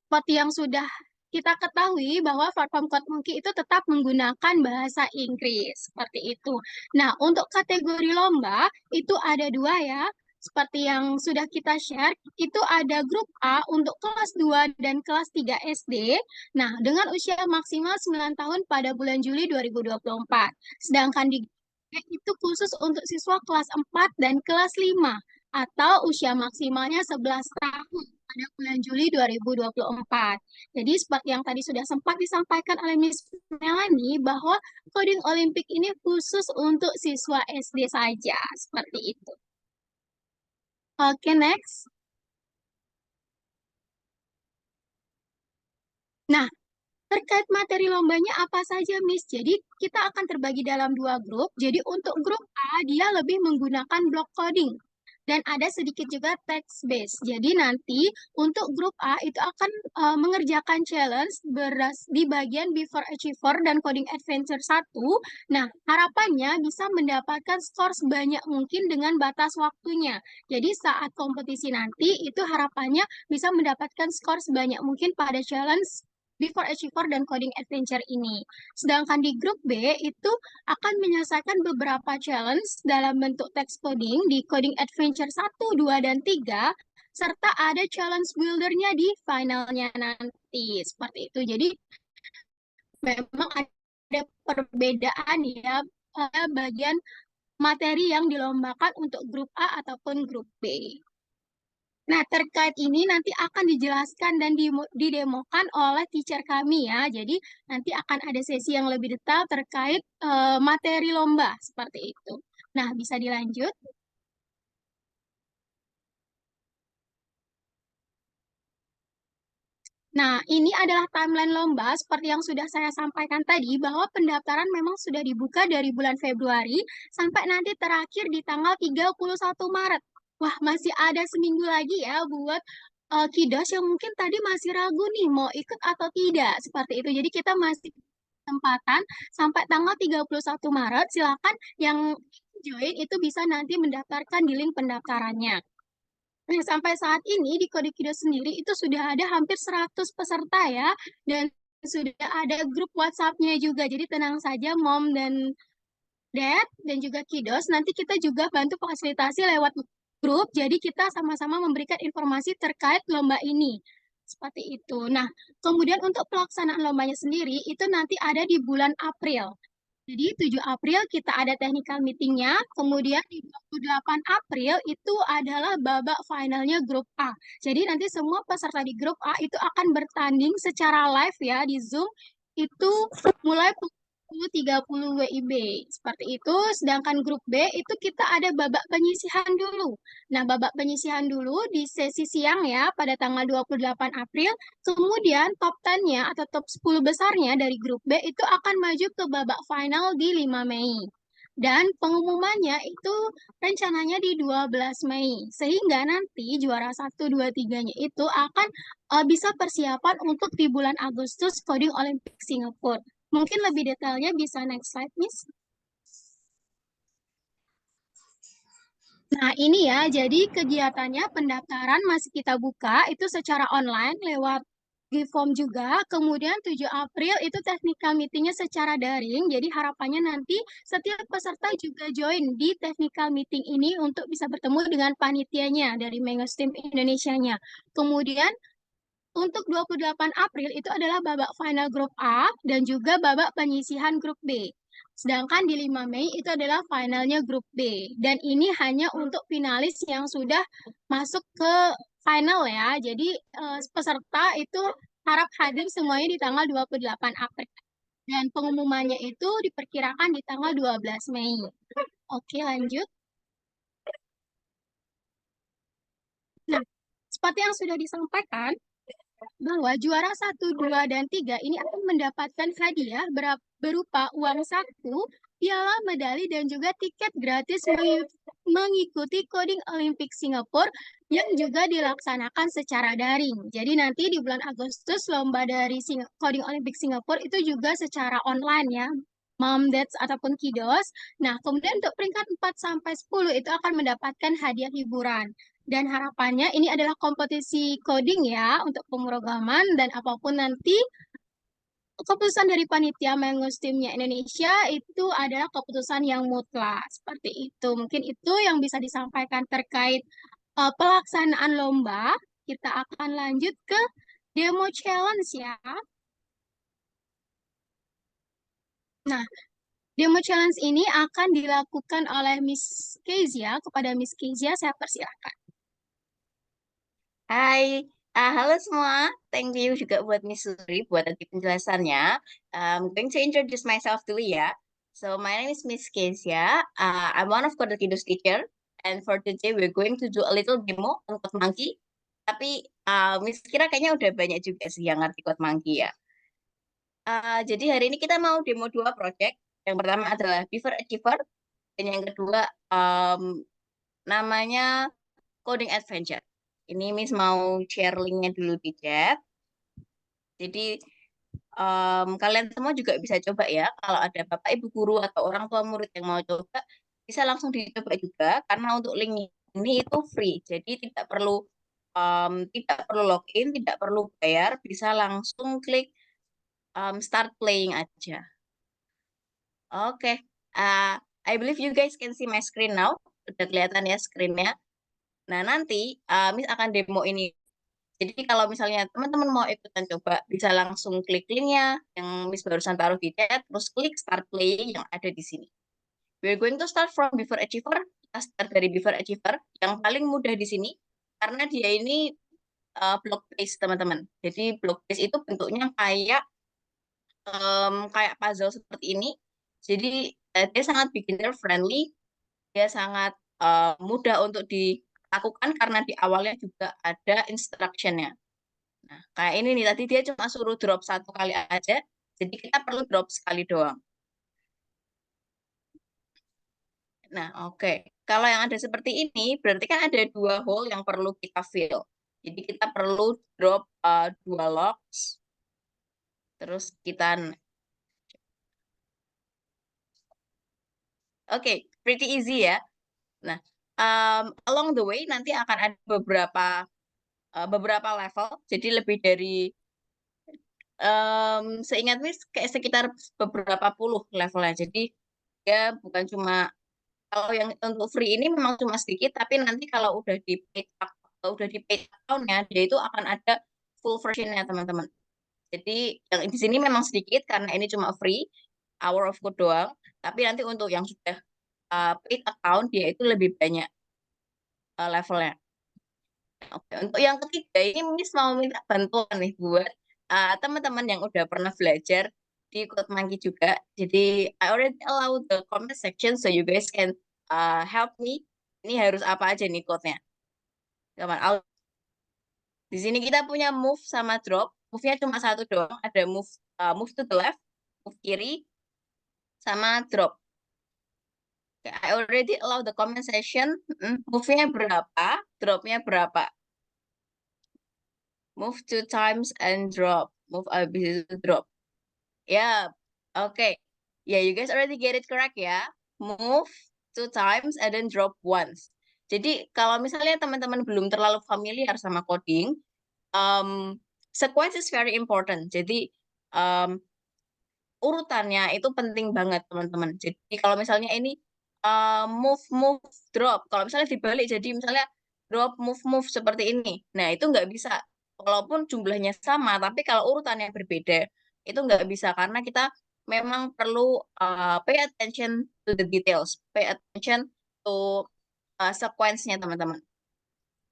seperti yang sudah kita ketahui bahwa platform CodeMonkey itu tetap menggunakan bahasa Inggris. Seperti itu. Nah, untuk kategori lomba itu ada 2 ya. Seperti yang sudah kita share, itu ada grup A untuk kelas 2 dan kelas 3 SD. Nah, dengan usia maksimal 9 tahun pada bulan Juli 2024. Sedangkan di itu khusus untuk siswa kelas 4 dan kelas 5 atau usia maksimalnya 11 tahun pada bulan Juli 2024. Jadi seperti yang tadi sudah sempat disampaikan oleh Miss Melanie bahwa coding Olimpik ini khusus untuk siswa SD saja, seperti itu. Oke, next. Nah, terkait materi lombanya apa saja, Miss? Jadi kita akan terbagi dalam 2 grup. Jadi untuk grup A, dia lebih menggunakan block coding. Dan ada sedikit juga text based. Jadi nanti untuk grup A itu akan mengerjakan challenge di bagian Before Achiever dan Coding Adventure 1. Nah, harapannya bisa mendapatkan skor sebanyak mungkin dengan batas waktunya. Jadi saat kompetisi nanti itu harapannya bisa mendapatkan skor sebanyak mungkin pada challenge Before Achiever dan Coding Adventure ini. Sedangkan di grup B itu akan menyelesaikan beberapa challenge dalam bentuk text coding di Coding Adventure 1, 2, dan 3, serta ada challenge builder-nya di finalnya nanti. Seperti itu. Jadi memang ada perbedaan ya bagian materi yang dilombakan untuk grup A ataupun grup B. Nah, terkait ini nanti akan dijelaskan dan didemokan oleh teacher kami ya. Jadi nanti akan ada sesi yang lebih detail terkait materi lomba seperti itu. Nah, bisa dilanjut. Nah, ini adalah timeline lomba seperti yang sudah saya sampaikan tadi bahwa pendaftaran memang sudah dibuka dari bulan Februari sampai nanti terakhir di tanggal 31 Maret. Wah, masih ada seminggu lagi ya buat kiddos yang mungkin tadi masih ragu nih mau ikut atau tidak seperti itu. Jadi kita masih kesempatan sampai tanggal 31 Maret. Silakan yang join itu bisa nanti mendaftarkan di link pendaftarannya. Nah, sampai saat ini di Kode Kido sendiri itu sudah ada hampir 100 peserta ya, dan sudah ada grup WhatsApp-nya juga. Jadi tenang saja Mom dan Dad dan juga Kiddos, nanti kita juga bantu fasilitasi lewat grup, jadi kita sama-sama memberikan informasi terkait lomba ini. Seperti itu. Nah, kemudian untuk pelaksanaan lombanya sendiri, itu nanti ada di bulan April. Jadi 7 April kita ada technical meetingnya, kemudian di 28 April itu adalah babak finalnya grup A. Jadi nanti semua peserta di grup A itu akan bertanding secara live ya di Zoom, itu mulai pukul 30 WIB. Seperti itu, sedangkan grup B itu kita ada babak penyisihan dulu. Nah, babak penyisihan dulu di sesi siang ya pada tanggal 28 April. Kemudian top 10-nya atau top 10 besarnya dari grup B itu akan maju ke babak final di 5 Mei. Dan pengumumannya itu rencananya di 12 Mei. Sehingga nanti juara 1, 2, 3-nya itu akan bisa persiapan untuk di bulan Agustus Coding Olympic Singapore. Mungkin lebih detailnya bisa next slide, Miss. Nah, ini ya, jadi kegiatannya pendaftaran masih kita buka itu secara online lewat G-Form juga. Kemudian 7 April itu technical meetingnya secara daring. Jadi harapannya nanti setiap peserta juga join di technical meeting ini untuk bisa bertemu dengan panitianya dari Mengos Team Indonesia-nya. Kemudian untuk 28 April itu adalah babak final grup A dan juga babak penyisihan grup B. Sedangkan di 5 Mei itu adalah finalnya grup B. Dan ini hanya untuk finalis yang sudah masuk ke final ya. Jadi peserta itu harap hadir semuanya di tanggal 28 April. Dan pengumumannya itu diperkirakan di tanggal 12 Mei. Oke, lanjut. Nah, seperti yang sudah disampaikan, bahwa juara 1, 2, dan 3 ini akan mendapatkan hadiah berupa uang saku, piala, medali, dan juga tiket gratis mengikuti Coding Olympic Singapore yang juga dilaksanakan secara daring. Jadi nanti di bulan Agustus lomba dari Coding Olympic Singapore itu juga secara online ya. Mom, Dads, ataupun Kiddos. Nah, kemudian untuk peringkat 4-10 itu akan mendapatkan hadiah hiburan. Dan harapannya ini adalah kompetisi coding ya untuk pemrograman dan apapun nanti keputusan dari panitia Mengos Teamnya Indonesia itu adalah keputusan yang mutlak. Seperti itu. Mungkin itu yang bisa disampaikan terkait pelaksanaan lomba. Kita akan lanjut ke demo challenge ya. Nah, demo challenge ini akan dilakukan oleh Miss Kezia. Kepada Miss Kezia saya persilakan. Hai, halo semua. Thank you juga buat Miss Suri buat tadi penjelasannya. I'm going to introduce myself dulu ya. So my name is Miss Kezia. I'm one of Code Kiddos teacher. And for today we're going to do a little demo on Code Monkey. Tapi Miss Kira kayaknya udah banyak juga sih yang ngerti Code Monkey ya. Jadi hari ini kita mau demo 2 project. Yang pertama adalah Beaver Achiever. Dan yang kedua namanya Coding Adventure. Ini Miss mau share linknya dulu di chat. Jadi kalian semua juga bisa coba ya. Kalau ada bapak ibu guru atau orang tua murid yang mau coba, bisa langsung dicoba juga. Karena untuk link ini itu free. Jadi tidak perlu login, tidak perlu bayar. Bisa langsung klik start playing aja. Oke. I believe you guys can see my screen now. Udah kelihatan ya screen-nya. Nah, nanti Miss akan demo ini. Jadi kalau misalnya teman-teman mau ikutan coba, bisa langsung klik linknya yang Miss barusan taruh di chat, terus klik start playing yang ada di sini. We're going to start from Beaver Achiever. Kita start dari Beaver Achiever. Yang paling mudah di sini karena dia ini block based teman-teman. Jadi block based itu bentuknya kayak puzzle seperti ini. Jadi dia sangat beginner friendly, dia sangat mudah untuk dilakukan karena di awalnya juga ada instruction-nya. Nah, kayak ini nih, tadi dia cuma suruh drop 1 kali aja, jadi kita perlu drop sekali doang. Nah, oke. Kalau yang ada seperti ini, berarti kan ada 2 hole yang perlu kita fill. Jadi kita perlu drop 2 logs, terus kita, oke, pretty easy ya. Nah, along the way nanti akan ada beberapa level, jadi lebih dari seingat Miss kayak sekitar beberapa puluh levelnya. Jadi ya bukan cuma, kalau yang untuk free ini memang cuma sedikit, tapi nanti kalau udah di paid account-nya, dia itu akan ada full version-nya teman-teman. Jadi yang di sini memang sedikit karena ini cuma free, Hour of Code doang. Tapi nanti untuk yang sudah paid account, dia itu lebih banyak levelnya. Oke, untuk yang ketiga ini Miss mau minta bantuan nih buat teman-teman yang udah pernah belajar di Code Monkey juga. Jadi I already allow the comment section so you guys can help me. Ini harus apa aja nih code-nya? Di sini kita punya move sama drop. Move-nya cuma 1 doang. Ada move to the left, move kiri, sama drop. I already allow the comment section. Move-nya berapa? Drop-nya berapa? Move 2 times and drop. Move habis itu drop. Ya, oke. Ya, you guys already get it correct ya. Move 2 times and then drop once. Jadi kalau misalnya teman-teman belum terlalu familiar sama coding, sequence is very important. Jadi urutannya itu penting banget teman-teman. Jadi kalau misalnya ini move move drop, kalau misalnya dibalik jadi misalnya drop move move seperti ini, nah itu nggak bisa. Walaupun jumlahnya sama, tapi kalau urutannya berbeda itu nggak bisa karena kita memang perlu pay attention to the details, pay attention to sequence-nya teman-teman.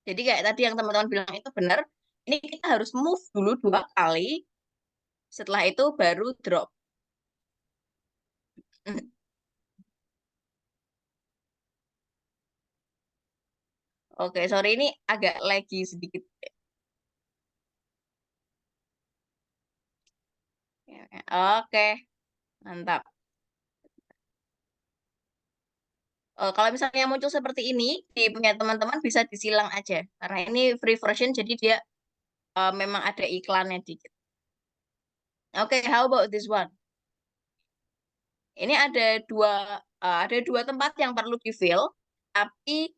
Jadi kayak tadi yang teman-teman bilang itu benar. Ini kita harus move dulu 2 kali, setelah itu baru drop. Oke, sorry ini agak laggy sedikit. Oke, mantap. Kalau misalnya muncul seperti ini, di punya teman-teman bisa disilang aja. Karena ini free version, jadi dia memang ada iklannya dikit. Oke, how about this one? Ini ada dua tempat yang perlu di-fill, tapi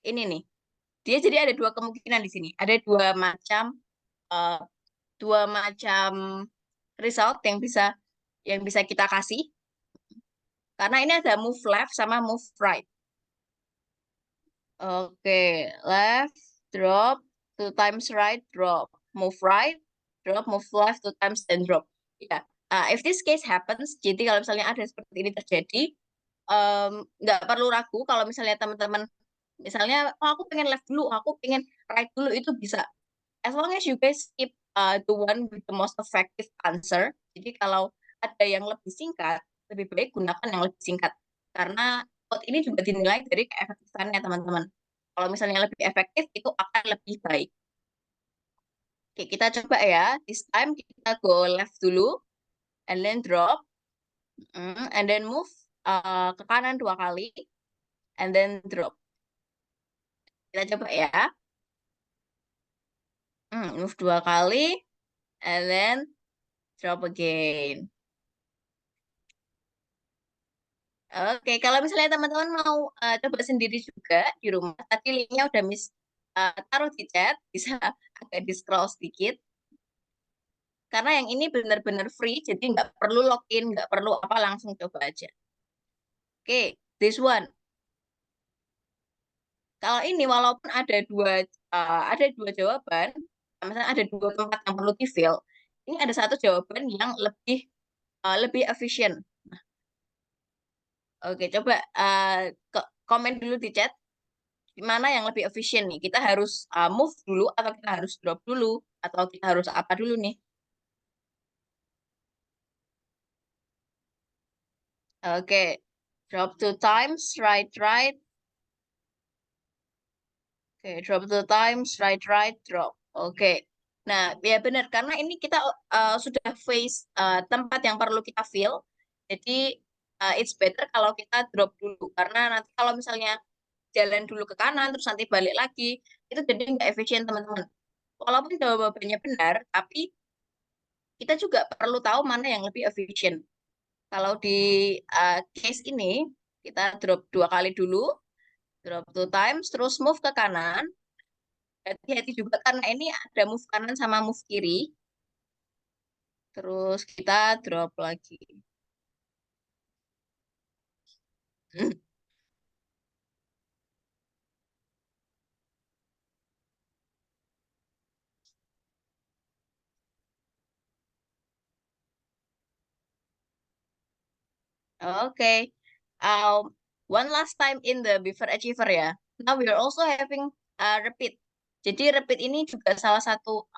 ini nih, dia jadi ada 2 kemungkinan di sini. Ada 2 macam result yang bisa kita kasih. Karena ini ada move left sama move right. Oke, left, drop, 2 times right, drop. Move right, drop, move left, 2 times, then drop. Ya, if this case happens, jadi kalau misalnya ada seperti ini terjadi, nggak perlu ragu kalau misalnya teman-teman, misalnya, oh aku pengen left dulu, aku pengen right dulu, itu bisa. As long as you guys keep the one with the most effective answer. Jadi kalau ada yang lebih singkat, lebih baik gunakan yang lebih singkat. Karena code ini juga dinilai dari keefektifannya teman-teman. Kalau misalnya lebih efektif, itu akan lebih baik. Oke, kita coba ya. This time kita go left dulu, and then drop, and then move ke kanan 2 kali, and then drop. Kita coba ya. Move 2 kali, and then drop again. Oke, kalau misalnya teman-teman mau coba sendiri juga di rumah, tadi linknya udah Miss taruh di chat, bisa agak di-scroll sedikit. Karena yang ini benar-benar free, jadi nggak perlu login, nggak perlu apa, langsung coba aja. Oke, this one. Kalau ini walaupun ada dua jawaban, misalnya ada 2 tempat yang perlu di-fill, ini ada 1 jawaban yang lebih efisien. Nah, oke, coba komen dulu di chat. mana yang lebih efisien nih? Kita harus move dulu atau kita harus drop dulu atau kita harus apa dulu nih? Oke, drop 2 times, right. Oke, drop 2 times, right, drop. Oke. Nah, ya benar karena ini kita sudah face tempat yang perlu kita fill. Jadi it's better kalau kita drop dulu karena nanti kalau misalnya jalan dulu ke kanan terus nanti balik lagi itu jadi nggak efisien teman-teman. Walaupun jawabannya benar, tapi kita juga perlu tahu mana yang lebih efisien. Kalau di case ini kita drop 2 kali dulu, drop 2 times, terus move ke kanan. Hati-hati juga karena ini ada move kanan sama move kiri. Terus kita drop lagi. Oke. One last time in the Beaver Achiever ya. Now we are also having repeat. Jadi repeat ini juga salah satu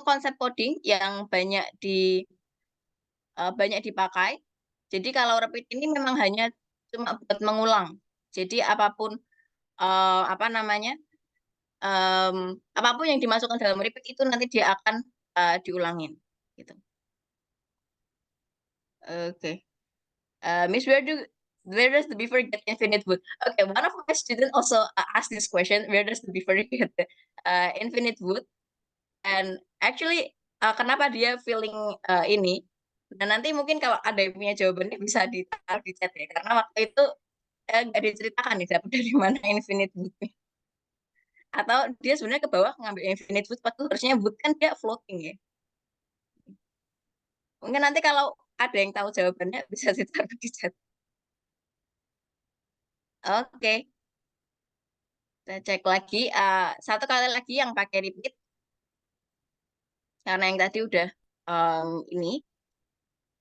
konsep coding yang banyak dipakai. Jadi kalau repeat ini memang hanya cuma buat mengulang. Jadi apapun apapun yang dimasukkan dalam repeat itu nanti dia akan diulangin. Gitu. Oke. Miss, where does the beaver get infinite wood? Okay, one of my students also asked this question. Where does the beaver get infinite wood? And actually, kenapa dia feeling ini? Dan nanti mungkin kalau ada yang punya jawabannya bisa ditaruh di chat ya. Karena waktu itu nggak diceritakan nih dapat dari mana infinite wood. Atau dia sebenarnya ke bawah ngambil infinite wood, waktu harusnya wood kan dia floating ya. Mungkin nanti kalau ada yang tahu jawabannya bisa ditaruh di chat. Oke. Kita cek lagi. Satu kali lagi yang pakai repeat. Karena yang tadi udah ini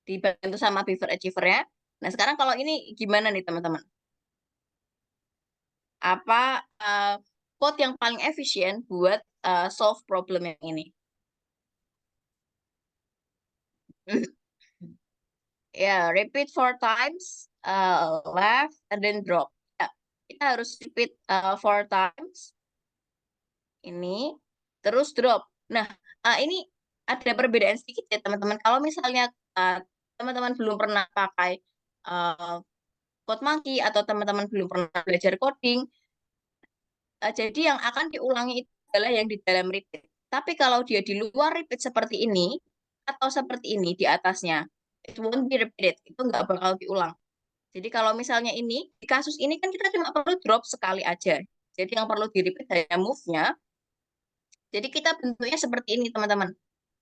dibantu sama Beaver Achiever-nya. Nah, sekarang kalau ini gimana nih teman-teman? Apa code yang paling efisien buat solve problem yang ini? Ya, repeat 4 times, left, and then drop. Ya, kita harus repeat 4 times. Ini, terus drop. Nah, ini ada perbedaan sedikit ya teman-teman. Kalau misalnya teman-teman belum pernah pakai CodeMonkey atau teman-teman belum pernah belajar coding, jadi yang akan diulangi itu adalah yang di dalam repeat. Tapi kalau dia di luar repeat seperti ini, atau seperti ini di atasnya, it won't be repeated. Itu nggak bakal diulang. Jadi kalau misalnya ini, di kasus ini kan kita cuma perlu drop sekali aja. Jadi yang perlu di-repeat hanya move-nya. Jadi kita bentuknya seperti ini, teman-teman.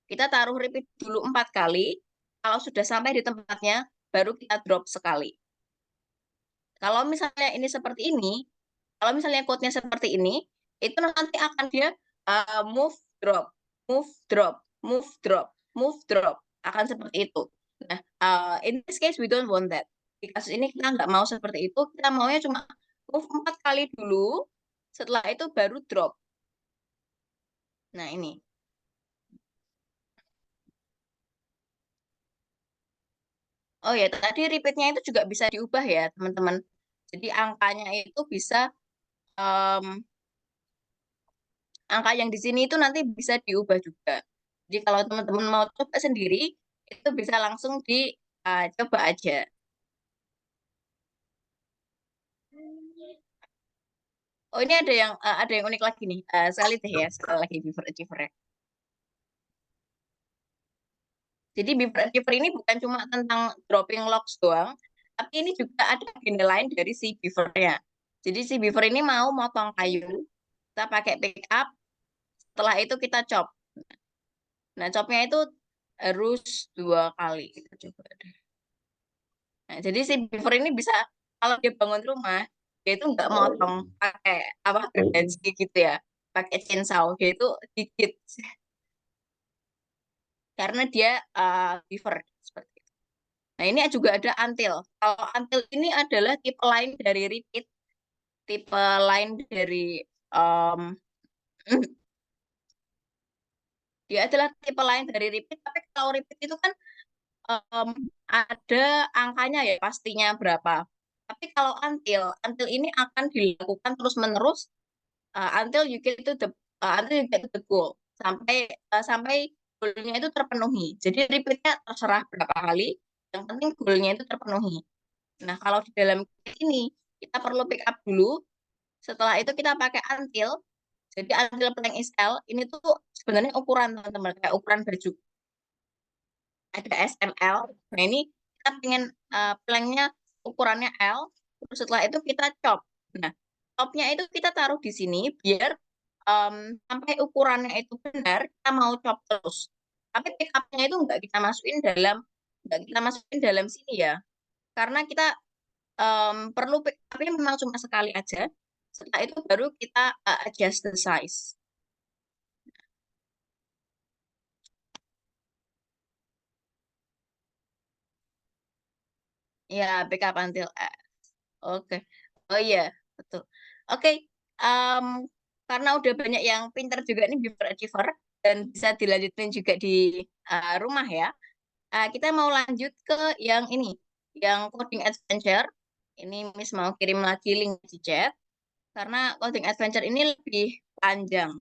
Kita taruh repeat dulu 4 kali. Kalau sudah sampai di tempatnya, baru kita drop sekali. Kalau misalnya ini seperti ini, kalau misalnya code-nya seperti ini, itu nanti akan dia move, drop, move, drop, move, drop, move, drop. Akan seperti itu. Nah, in this case, we don't want that. Di kasus ini kita nggak mau seperti itu, kita maunya cuma move 4 kali dulu, setelah itu baru drop. Nah, ini. Oh ya, tadi repeat-nya itu juga bisa diubah ya, teman-teman. Jadi angkanya itu bisa, angka yang di sini itu nanti bisa diubah juga. Jadi kalau teman-teman mau coba sendiri, itu bisa langsung dicoba aja. Oh, ini ada yang unik lagi nih. Sekali deh ya, sekali lagi Beaver Achiever-nya. Jadi Beaver Achiever ini bukan cuma tentang dropping logs doang, tapi ini juga ada agenda lain dari si Beaver-nya. Jadi si Beaver ini mau motong kayu, kita pakai pick up, setelah itu kita chop. Nah, chopnya itu harus 2 kali. Kita coba deh. Nah, jadi si Beaver ini bisa, kalau dia bangun rumah, dia itu nggak motong pakai gergaji gitu ya, pakai chainsaw, dia itu gigit. Karena dia Beaver seperti itu. Nah, ini juga ada until. Kalau until ini adalah tipe lain dari repeat. tipe lain dari dia adalah tipe lain dari repeat, tapi kalau repeat itu kan ada angkanya ya pastinya berapa. Tapi kalau until ini akan dilakukan terus-menerus until you get to the goal, sampai goalnya itu terpenuhi. Jadi repeatnya terserah berapa kali, yang penting goalnya itu terpenuhi. Nah, kalau di dalam ini kita perlu pick up dulu. Setelah itu kita pakai until. Jadi until plank is L. Ini tuh sebenarnya ukuran teman-teman, kayak ukuran baju. Ada SML. Nah, ini kita pengen planknya ukurannya L. Terus setelah itu kita chop. Nah, chopnya itu kita taruh di sini biar sampai ukurannya itu benar, kita mau chop terus. Tapi pick up-nya itu nggak kita masukin dalam sini ya. Karena kita perlu pick up-nya memang cuma sekali aja. Setelah itu baru kita adjust the size. Ya, pick up until S. Oke. Oh iya, betul. Oke, karena udah banyak yang pinter juga nih Beaver Achiever dan bisa dilanjutin juga di rumah ya. Kita mau lanjut ke yang ini, yang coding adventure. Ini Miss mau kirim lagi link di chat karena coding adventure ini lebih panjang.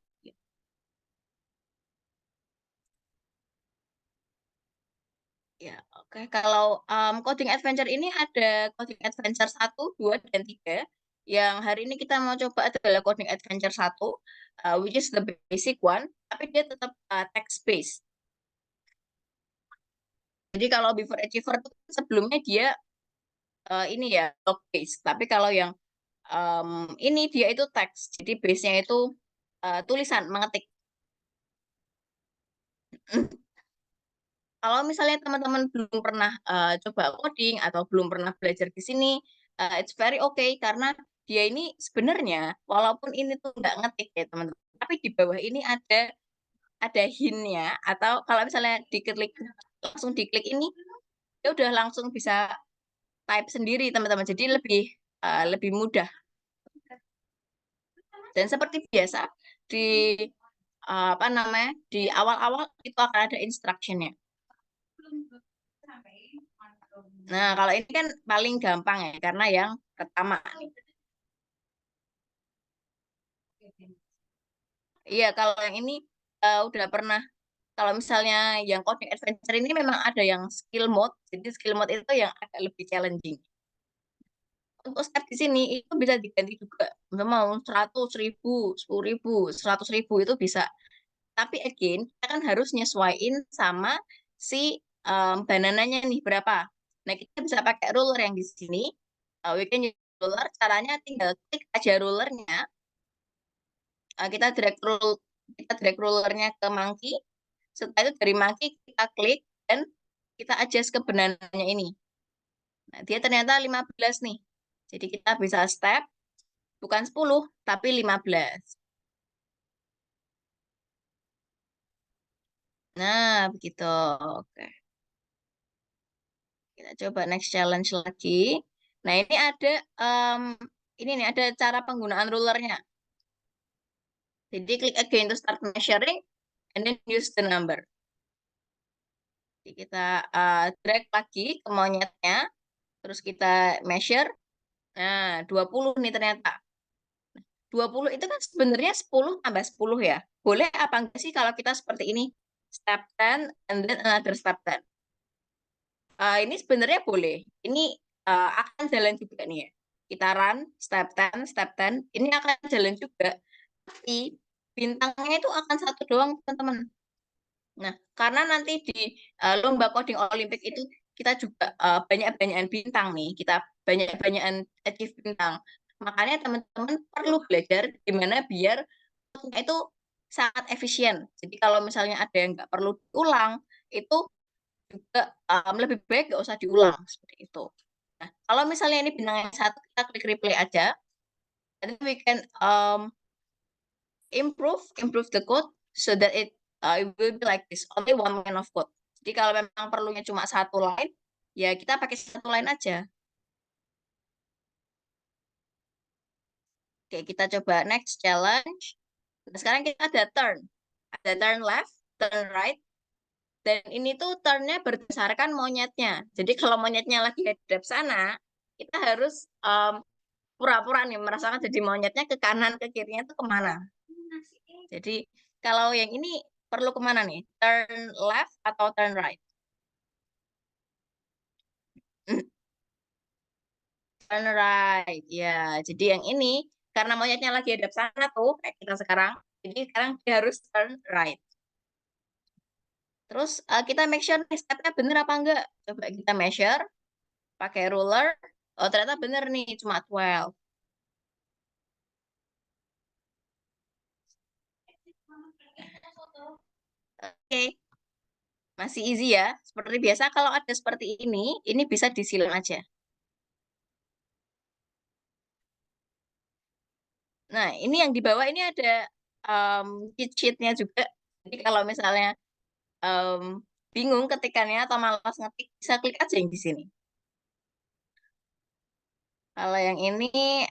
Ya, oke. Kalau coding adventure ini ada coding adventure 1, 2, dan 3. Yang hari ini kita mau coba adalah coding adventure 1, which is the basic one, tapi dia tetap text based. Jadi kalau Beaver Achiever itu sebelumnya dia ini ya log based, tapi kalau yang ini dia itu teks. Jadi base-nya itu tulisan, mengetik. Kalau misalnya teman-teman belum pernah coba coding atau belum pernah belajar di sini, it's very okay karena dia ini sebenarnya walaupun ini tuh nggak ngetik ya teman-teman, tapi di bawah ini ada hint-nya atau kalau misalnya langsung diklik ini, dia udah langsung bisa type sendiri teman-teman. Jadi lebih mudah. Dan seperti biasa di apa namanya di awal-awal itu akan ada instruction-nya. Nah, kalau ini kan paling gampang ya, karena yang pertama. Iya, kalau yang ini udah pernah, kalau misalnya yang coding adventure ini memang ada yang skill mode, jadi skill mode itu yang agak lebih challenging. Untuk step di sini itu bisa diganti juga, mau 100.000, 10.000, 100.000 itu bisa. Tapi again, kita kan harus nyesuaiin sama si banananya nih berapa. Nah, kita bisa pakai ruler yang di sini. We can use ruler, caranya tinggal klik aja rulernya. Kita drag rulernya ke monkey. Setelah itu dari monkey kita klik dan kita adjust ke banananya ini. Nah, dia ternyata 15 nih. Jadi kita bisa step bukan 10 tapi 15. Nah, begitu. Oke. Kita coba next challenge lagi. Nah, ini ada cara penggunaan rulernya. Jadi klik again to start measuring and then use the number. Jadi kita drag lagi ke monyetnya, terus kita measure. Nah, 20 nih ternyata. 20 itu kan sebenarnya 10 tambah 10 ya. Boleh apa enggak sih kalau kita seperti ini? Step 10 and then another step 10. Ini sebenarnya boleh. Ini akan jalan juga nih ya. Kita run step 10, step 10. Ini akan jalan juga. Tapi bintangnya itu akan satu doang, teman-teman. Nah, karena nanti di lomba coding Olimpik itu kita juga banyak-banyakan bintang nih. Kita banyak-banyakan achieve bintang. Makanya teman-teman perlu belajar gimana biar itu sangat efisien. Jadi kalau misalnya ada yang nggak perlu diulang, itu juga lebih baik nggak usah diulang seperti itu. Nah, kalau misalnya ini bintang yang satu, kita klik replay aja. Nanti we can improve the code so that it will be like this, only one line of code. Jadi kalau memang perlunya cuma satu line, ya kita pakai satu line aja. Oke, kita coba next challenge. Nah, sekarang kita ada turn. Ada turn left, turn right. Dan ini tuh turn-nya berdasarkan monyetnya. Jadi kalau monyetnya lagi hadap sana, kita harus pura-pura nih merasakan jadi monyetnya ke kanan, ke kirinya tuh kemana. Jadi kalau yang ini perlu kemana nih? Turn left atau turn right? Turn right, ya. Jadi yang ini karena monyetnya lagi hadap sana tuh kayak kita sekarang. Jadi sekarang dia harus turn right. Terus kita make sure nih step-nya bener apa enggak. Coba kita measure pakai ruler. Oh ternyata bener nih cuma 12. Oke, masih easy ya. Seperti biasa kalau ada seperti ini bisa disilang aja. Nah, ini yang di bawah ini ada cheat sheet-nya juga. Jadi kalau misalnya bingung ketikannya atau malas ngetik, bisa klik aja yang di sini. Kalau yang ini,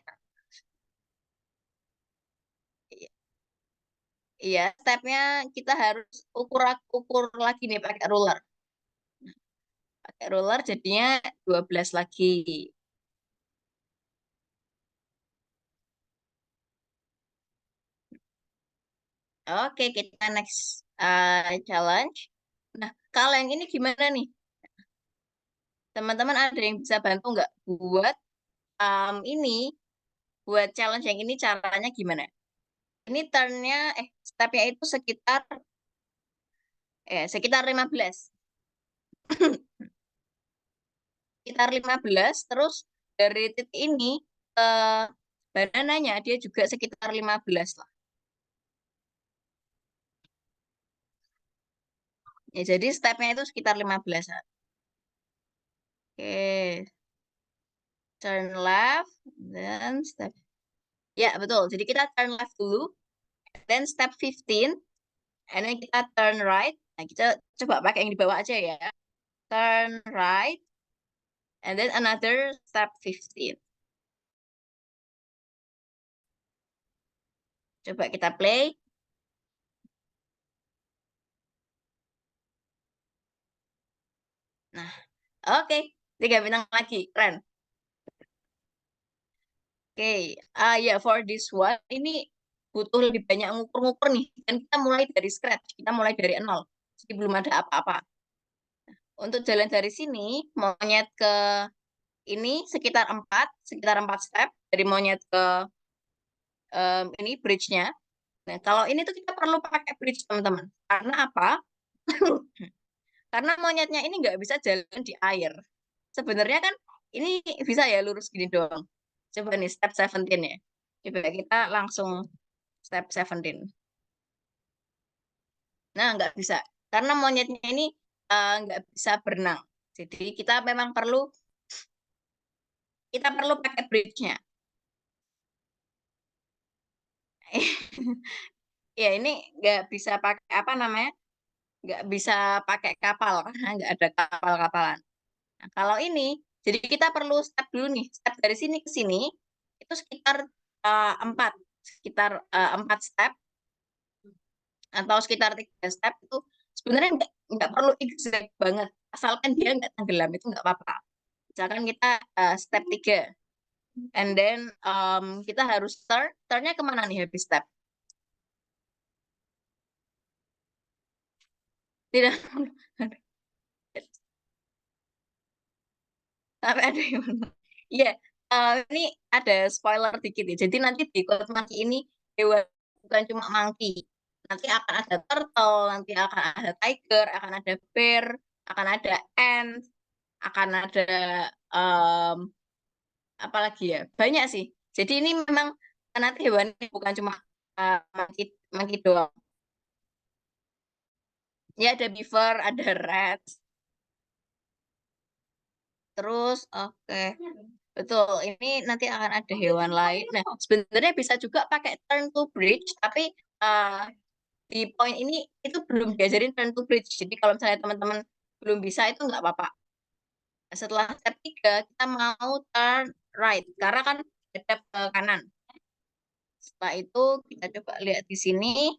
iya, stepnya kita harus ukur lagi nih pakai ruler. Pakai ruler jadinya 12 lagi. Oke, kita next challenge. Nah, kalau yang ini gimana nih? Teman-teman ada yang bisa bantu nggak buat buat challenge yang ini caranya gimana? Ini turn-nya, step-nya itu sekitar 15. Sekitar 15, terus dari titik ini ke banananya dia juga sekitar 15 lah. Ya, jadi step-nya itu sekitar 15. Oke. Turn left, dan step. Ya, betul. Jadi kita turn left dulu, then step 15, and then kita turn right. Nah, kita coba pakai yang di bawah aja ya. Turn right, and then another step 15. Coba kita play. Nah, oke. 3 bintang lagi. Keren. Oke, ya for this one, ini butuh lebih banyak ngukur-ngukur nih. Dan kita mulai dari scratch, kita mulai dari nol. Jadi belum ada apa-apa. Untuk jalan dari sini, monyet ke ini sekitar 4 step. Dari monyet ke ini bridge-nya. Nah, kalau ini tuh kita perlu pakai bridge, teman-teman. Karena apa? Karena monyetnya ini nggak bisa jalan di air. Sebenarnya kan ini bisa ya lurus gini doang. Coba nih step 17 ya. Coba kita langsung step 17. Nah, nggak bisa. Karena monyetnya ini nggak bisa berenang. Jadi kita perlu pakai bridge-nya. Ya, ini nggak bisa pakai apa namanya? Nggak bisa pakai kapal karena nggak ada kapal-kapalan. Nah, kalau ini, jadi kita perlu step dulu nih. Step dari sini ke sini itu sekitar 4, sekitar 4 step atau sekitar 3 step itu sebenarnya nggak perlu exact banget. Asalkan dia nggak tenggelam itu nggak apa-apa. Misalkan kita step 3, and then kita harus turn-nya kemana nih habis step? Tidak, sampai ada yang Iya, ini ada spoiler dikit ya. Jadi nanti di Code Monkey ini hewan bukan cuma monkey. Nanti akan ada turtle, nanti akan ada tiger, akan ada bear, akan ada ant, akan ada um, apa lagi ya? Banyak sih. Jadi ini memang nanti hewan ini bukan cuma monkey, monkey doang. Ya ada beaver, ada rat. Terus, oke. Betul, ini nanti akan ada hewan lain. Nah, sebenarnya bisa juga pakai turn to bridge, tapi di poin ini itu belum diajarin turn to bridge. Jadi kalau misalnya teman-teman belum bisa itu nggak apa-apa. Setelah step 3, kita mau turn right, karena kan ada ke kanan. Setelah itu kita coba lihat di sini.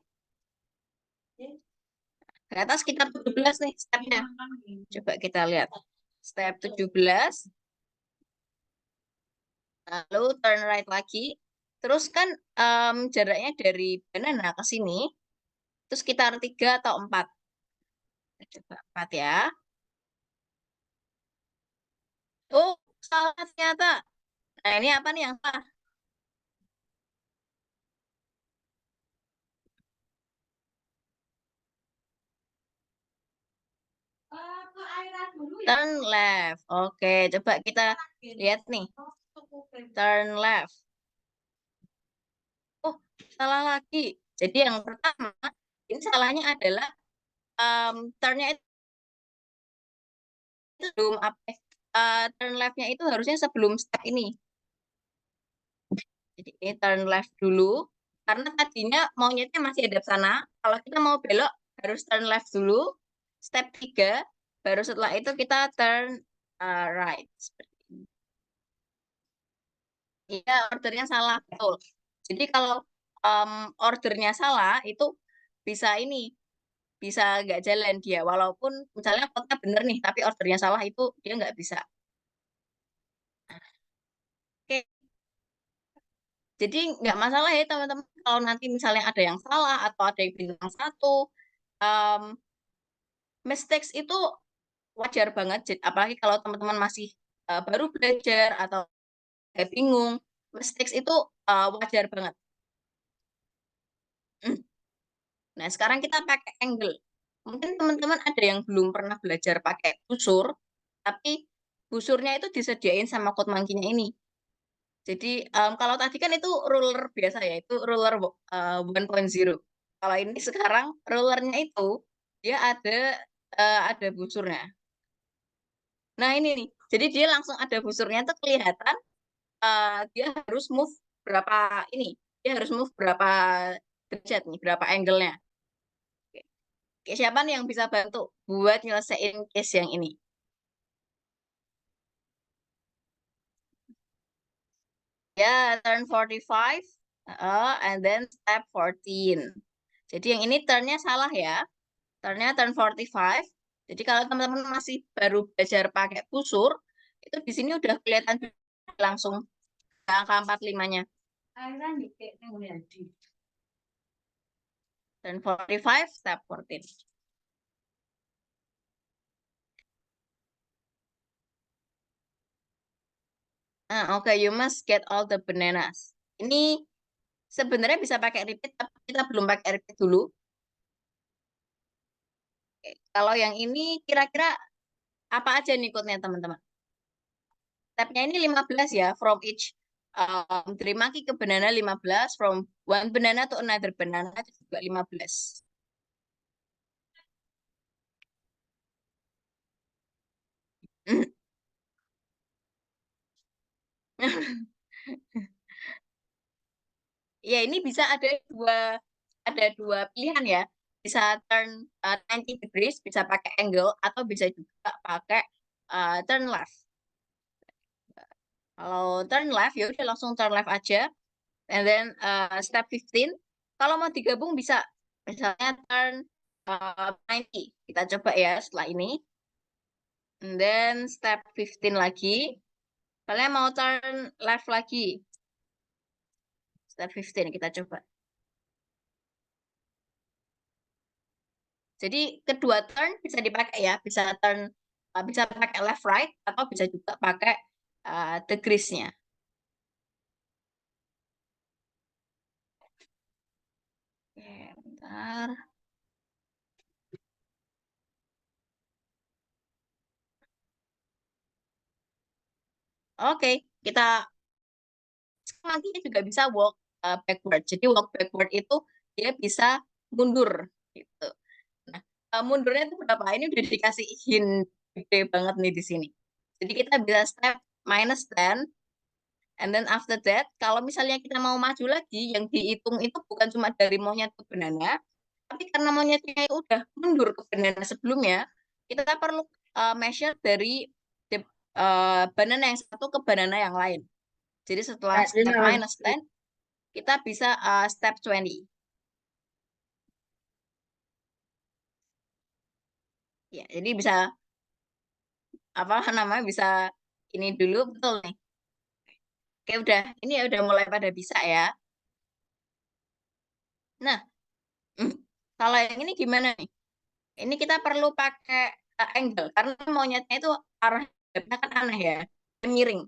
Ke atas sekitar 17 nih stepnya. Coba kita lihat. Step 17. Lalu turn right lagi. Terus kan jaraknya dari banana ke sini itu sekitar 3 atau 4. Coba 4 ya. Oh, salah ternyata. Nah, ini apa nih yang salah? Turn left. Oke, coba kita lihat nih. Turn left. Oh, salah lagi. Jadi yang pertama, ini salahnya adalah turn-nya itu sebelum turn left-nya itu harusnya sebelum step ini. Jadi ini turn left dulu. Karena tadinya monyetnya masih ada di sana. Kalau kita mau belok, harus turn left dulu. Step 3, baru setelah itu kita turn right. Seperti ini. Iya, ordernya salah, betul. Jadi kalau ordernya salah, itu bisa ini, bisa nggak jalan dia. Walaupun misalnya plotnya bener nih, tapi ordernya salah, itu dia nggak bisa. Oke, jadi nggak masalah ya teman-teman kalau nanti misalnya ada yang salah atau ada yang bintang 1. Mistakes itu wajar banget, apalagi kalau teman-teman masih baru belajar atau bingung. Mistakes itu wajar banget. Nah, sekarang kita pakai angle. Mungkin teman-teman ada yang belum pernah belajar pakai busur, tapi busurnya itu disediain sama Code Monkey-nya ini. Jadi kalau tadi kan itu ruler biasa ya, itu ruler 1.0. Kalau ini sekarang rulernya itu dia ada busurnya. Nah ini nih, jadi dia langsung ada busurnya itu kelihatan dia harus move berapa ini, dia harus move berapa derajat nih, berapa angle-nya. Oke, siapa nih yang bisa bantu buat nyelesain case yang ini? Ya, turn 45, and then step 14. Jadi yang ini turn-nya salah ya. Turn-nya turn 45. Jadi kalau teman-teman masih baru belajar pakai busur, itu di sini udah kelihatan langsung angka 45-nya. Turn 45, step 14. Oke, you must get all the bananas. Ini sebenarnya bisa pakai repeat, tapi kita belum pakai repeat dulu. Oke, kalau yang ini kira-kira apa aja nih code-nya teman-teman? Stepnya ini 15 ya, from each dari monkey ke banana 15, from one banana to another banana itu juga 15. Ya, ini bisa ada dua pilihan ya. Bisa turn 90 degrees, bisa pakai angle, atau bisa juga pakai turn left. Kalau turn left, ya udah langsung turn left aja. And then step 15, kalau mau digabung bisa. Misalnya turn 90. Kita coba ya setelah ini. And then step 15 lagi. Kalian mau turn left lagi. Step 15 kita coba. Jadi kedua turn bisa dipakai ya, bisa pakai left right atau bisa juga pakai degrees-nya. Oke, bentar. Oke, kita nantinya juga bisa walk backward. Jadi walk backward itu dia bisa mundur gitu. Nah, mundurnya itu berapa? Ini udah dikasih hint gede banget nih di sini. Jadi kita bisa step -10, and then after that, kalau misalnya kita mau maju lagi, yang dihitung itu bukan cuma dari monyet ke banana, tapi karena monyetnya itu udah mundur ke banana sebelumnya, kita perlu measure dari banana yang satu ke banana yang lain. Jadi setelah step -10, kita bisa step 20. Ya, jadi bisa apa namanya bisa ini dulu betul nih. Oke, udah. Ini ya udah mulai pada bisa ya. Nah, kalau yang ini gimana nih? Ini kita perlu pakai angle karena monyetnya itu arahnya kan aneh ya, miring.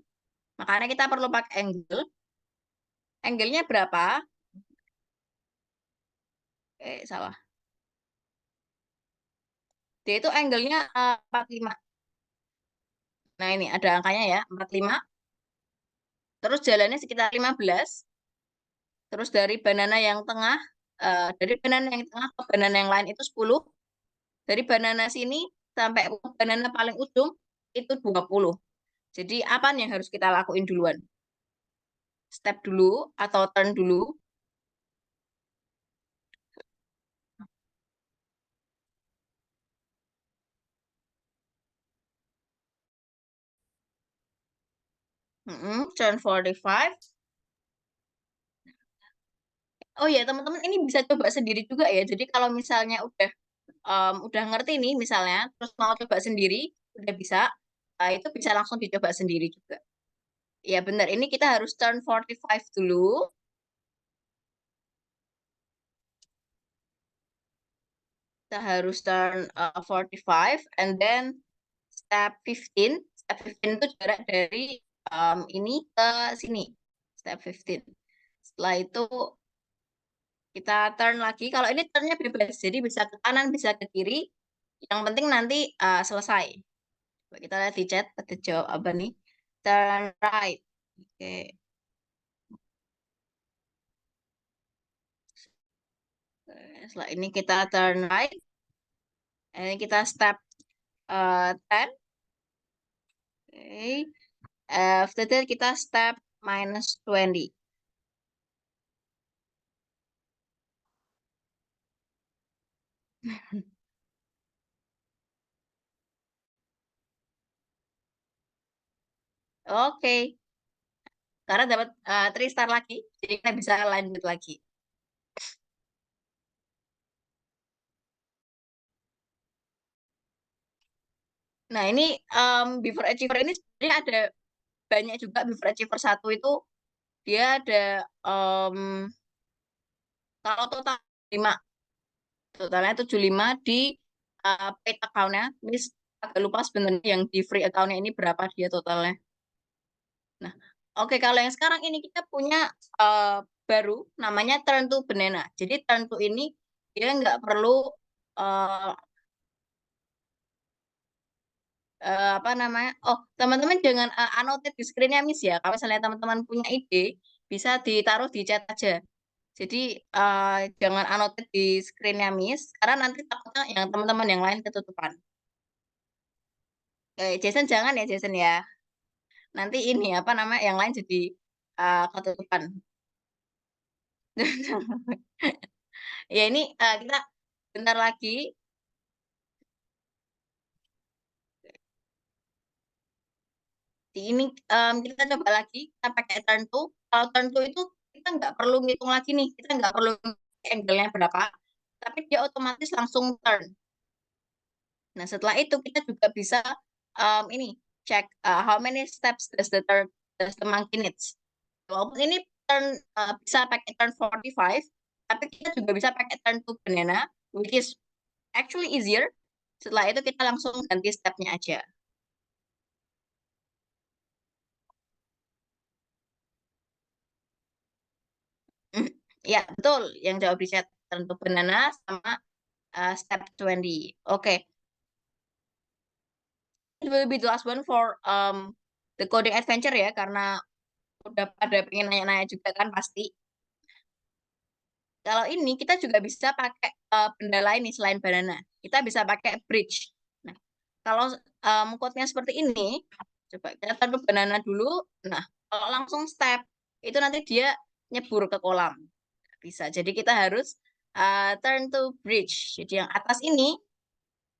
Makanya kita perlu pakai angle. Angle-nya berapa? Salah. Dia itu angle-nya 45. Nah, ini ada angkanya ya, 45. Terus jalannya sekitar 15. Terus dari banana yang tengah, dari banana yang tengah ke banana yang lain itu 10. Dari banana sini sampai banana paling ujung itu 20. Jadi apa yang harus kita lakuin duluan? Step dulu atau turn dulu? Turn 45. Oh ya teman-teman ini bisa coba sendiri juga ya. Jadi kalau misalnya udah ngerti nih misalnya, terus mau coba sendiri, udah bisa, itu bisa langsung dicoba sendiri juga. Ya benar, ini kita harus turn 45 dulu. Kita harus turn 45 and then step 15. Step 15 itu jarak dari ini ke sini. Step 15. Setelah itu kita turn lagi. Kalau ini turnnya bebas, jadi bisa ke kanan, bisa ke kiri. Yang penting nanti selesai. Coba kita lihat di chat, ada jawab apa nih? Turn right. Oke. Setelah ini kita turn right. Ini kita step 10. Oke. After that kita step -20. Oke. Karena dapat 3 star lagi, jadi kita bisa lanjut lagi. Nah, ini before achiever ini sebenarnya ada banyak juga. Before achiever 1 itu dia ada kalau total 5. Totalnya 75 di paid account-nya. Miss agak lupa sebenarnya yang di free account-nya ini berapa dia totalnya. Nah, oke kalau yang sekarang ini kita punya baru namanya turn to banana. Jadi turn to ini dia nggak perlu uh, apa namanya? Oh, teman-teman jangan annotate di screen-nya Miss ya. Kalau misalnya teman-teman punya ide, bisa ditaruh di chat aja. Jadi jangan annotate di screen-nya Miss, karena nanti takutnya yang teman-teman yang lain ketutupan. Jason jangan ya Jason ya. Nanti ini apa namanya yang lain jadi ketutupan. Ya ini kita bentar lagi. Di ini kita coba lagi, kita pakai turn to. Kalau turn to itu kita nggak perlu ngitung lagi nih, kita nggak perlu angle-nya berapa, tapi dia otomatis langsung turn. Nah setelah itu kita juga bisa ini cek how many steps does the monkey needs. Walaupun ini turn bisa pakai turn 45, tapi kita juga bisa pakai turn to banana, which is actually easier. Setelah itu kita langsung ganti stepnya aja. Ya, betul. Yang jawab di chat tentu banana sama step 20. Oke. It will be the last one for the coding adventure ya, karena udah pada pengen nanya-nanya juga kan pasti. Kalau ini kita juga bisa pakai benda lain nih selain banana. Kita bisa pakai bridge. Nah, kalau code-nya seperti ini, coba kita taruh banana dulu. Nah, kalau langsung step, itu nanti dia nyebur ke kolam. Bisa. Jadi kita harus turn to bridge. Jadi yang atas ini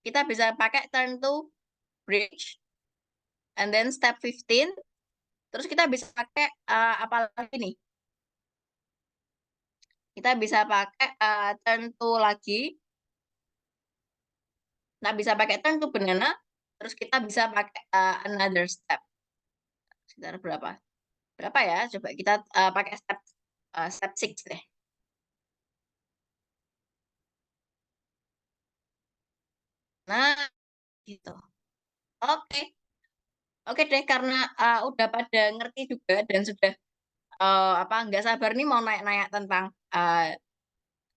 kita bisa pakai turn to bridge. And then step 15. Terus kita bisa pakai apa lagi nih? Kita bisa pakai turn to lagi. Nah, bisa pakai turn to banana, terus kita bisa pakai another step. Sekitar berapa? Berapa ya? Coba kita pakai step 6 deh. Nah, gitu. Oke. Oke deh, karena udah pada ngerti juga dan sudah nggak sabar nih mau nanya-nanya tentang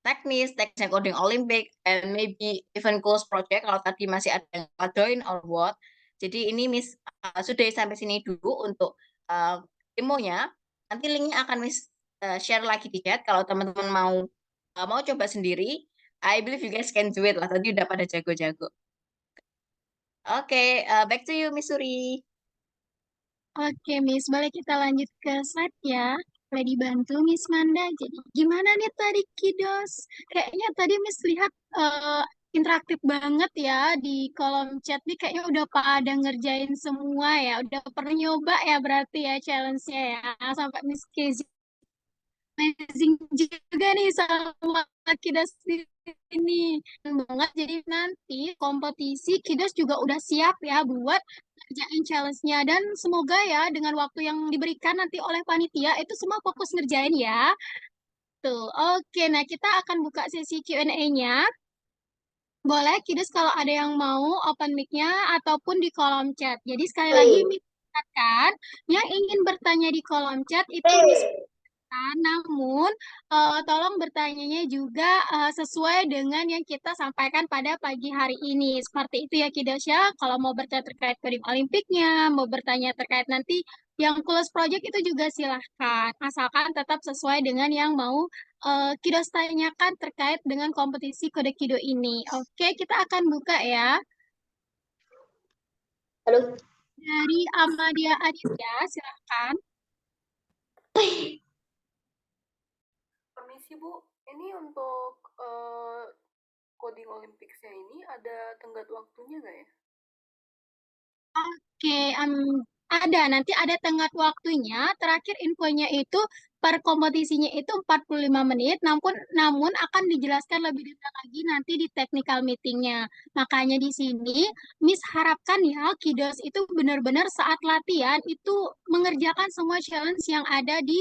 teknis coding Olympic, and maybe even close project kalau tadi masih ada yang join or what. Jadi ini Miss sudah sampai sini dulu untuk demonya. Nanti linknya akan Miss share lagi di chat kalau teman-teman mau coba sendiri. I believe you guys can do it lah. Tadi udah pada jago-jago. Oke, back to you Miss Suri. Oke, Miss, boleh kita lanjut ke slide ya. Boleh dibantu, Miss Manda. Jadi, gimana nih tadi, kiddos? Kayaknya tadi Miss lihat interaktif banget ya di kolom chat nih. Kayaknya udah pada ngerjain semua ya. Udah pernah nyoba ya berarti ya challenge-nya ya. Sampai Miss Kezi amazing juga nih sama Kidas di sini banget. Jadi nanti kompetisi Kidas juga udah siap ya buat ngerjain challenge-nya, dan semoga ya dengan waktu yang diberikan nanti oleh panitia itu semua fokus ngerjain ya. Tuh, oke. Nah, kita akan buka sesi Q&A-nya. Boleh, Kidas kalau ada yang mau open mic-nya ataupun di kolom chat. Jadi sekali lagi misalkan yang ingin bertanya di kolom chat itu Miss, namun tolong bertanyanya juga sesuai dengan yang kita sampaikan pada pagi hari ini. Seperti itu ya Kidasya. Kalau mau bertanya terkait coding Olimpiknya, mau bertanya terkait nanti yang close project itu juga silahkan. Asalkan tetap sesuai dengan yang mau Kidos tanyakan terkait dengan kompetisi kode Kido ini. Oke, kita akan buka ya. Halo. Dari Amadia Aditya, silahkan. Permisi Bu, ini untuk coding Olympics-nya ini ada tenggat waktunya nggak ya? Oke, ada. Nanti ada tenggat waktunya. Terakhir infonya itu per kompetisinya itu 45 menit, namun akan dijelaskan lebih detail lagi nanti di technical meetingnya. Makanya di sini Miss harapkan ya Kidos itu benar-benar saat latihan itu mengerjakan semua challenge yang ada di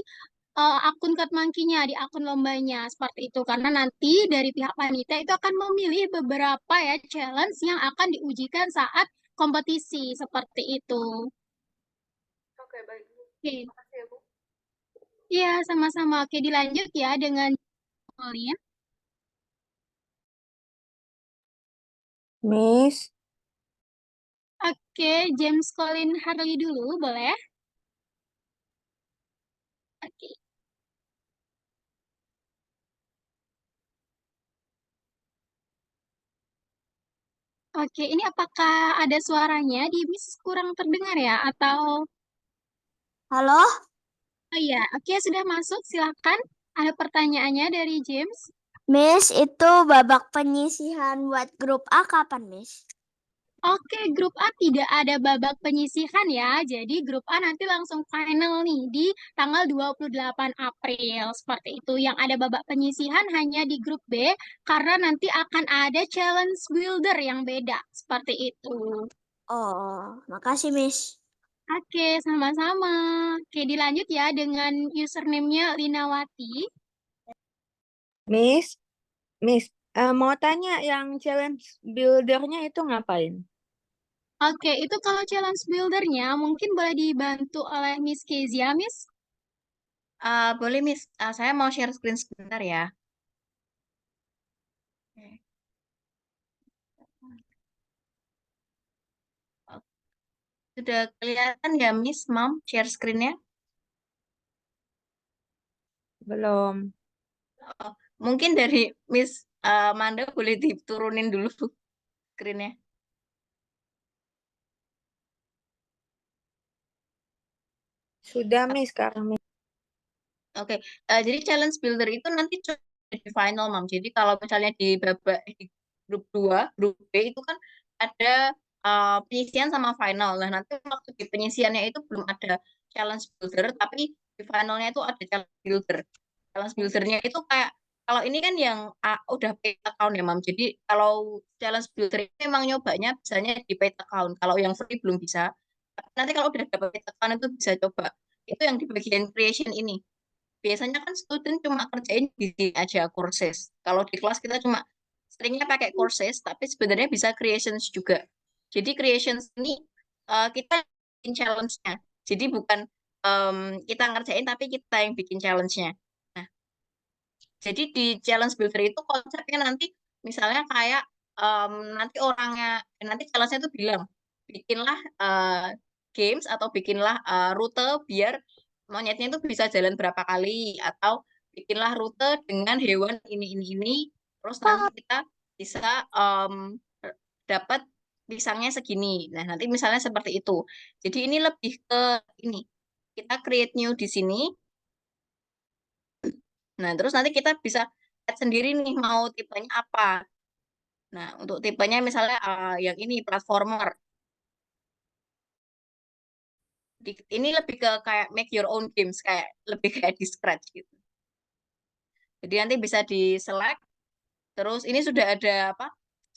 akun Katmangkinya, di akun lombanya, seperti itu. Karena nanti dari pihak panitia itu akan memilih beberapa ya challenge yang akan diujikan saat kompetisi, seperti itu. Oke, baik. Oke. Terima kasih ya Bu. Iya, sama-sama. Oke, dilanjut ya dengan Colin. Miss, Oke, James Colin Harley dulu, boleh? Oke. Oke, ini apakah ada suaranya di Miss kurang terdengar ya? Atau, Halo? oh iya, oke sudah masuk, silakan. Ada pertanyaannya dari James. Miss, itu babak penyisihan buat grup A kapan, Miss? Oke, grup A tidak ada babak penyisihan ya. Jadi grup A nanti langsung final nih di tanggal 28 April. Seperti itu. Yang ada babak penyisihan hanya di grup B karena nanti akan ada challenge builder yang beda. Seperti itu. Oh, makasih, Miss. Oke, sama-sama. Oke, dilanjut ya dengan username-nya Linawati. Miss, mau tanya yang challenge buildernya itu ngapain? Oke, itu kalau challenge buildernya mungkin boleh dibantu oleh Miss Kezia, Miss. Boleh Miss, saya mau share screen sebentar ya. Sudah kelihatan ya Miss, Mom, share screen-nya? Belum. Mungkin dari Miss Manda boleh diturunin dulu screen-nya. Sudah, Miss, sekarang, Miss. Oke, jadi challenge builder itu nanti di final, Mam. Jadi kalau misalnya di babak di grup 2, grup B itu kan ada penyisian sama final. Nah, nanti waktu di penyisiannya itu belum ada challenge builder, tapi di finalnya itu ada challenge builder. Challenge buildernya itu kayak Kalau ini kan yang udah paid account ya, Mam. Jadi kalau challenge builder ini memang nyobanya biasanya di paid account. Kalau yang free belum bisa. Nanti kalau udah dapat paid account itu bisa coba. Itu yang di bagian creation ini. Biasanya kan student cuma kerjain di sini aja courses. Kalau di kelas kita cuma seringnya pakai courses, tapi sebenarnya bisa creations juga. Jadi creations ini kita bikin challenge-nya. Jadi bukan kita ngerjain, tapi kita yang bikin challenge-nya. Nah, jadi di challenge builder itu konsepnya nanti misalnya kayak nanti nanti challenge-nya itu bilang bikinlah games atau bikinlah rute biar monyetnya itu bisa jalan berapa kali atau bikinlah rute dengan hewan ini terus nanti kita bisa dapat pisangnya segini. Nah, nanti misalnya seperti itu. Jadi ini lebih ke ini. Kita create new di sini. Nah, terus nanti kita bisa add sendiri nih mau tipenya apa. Nah, untuk tipenya misalnya yang ini platformer. Ini lebih ke kayak make your own games, kayak lebih kayak di scratch gitu. Jadi nanti bisa di select. Terus ini sudah ada apa?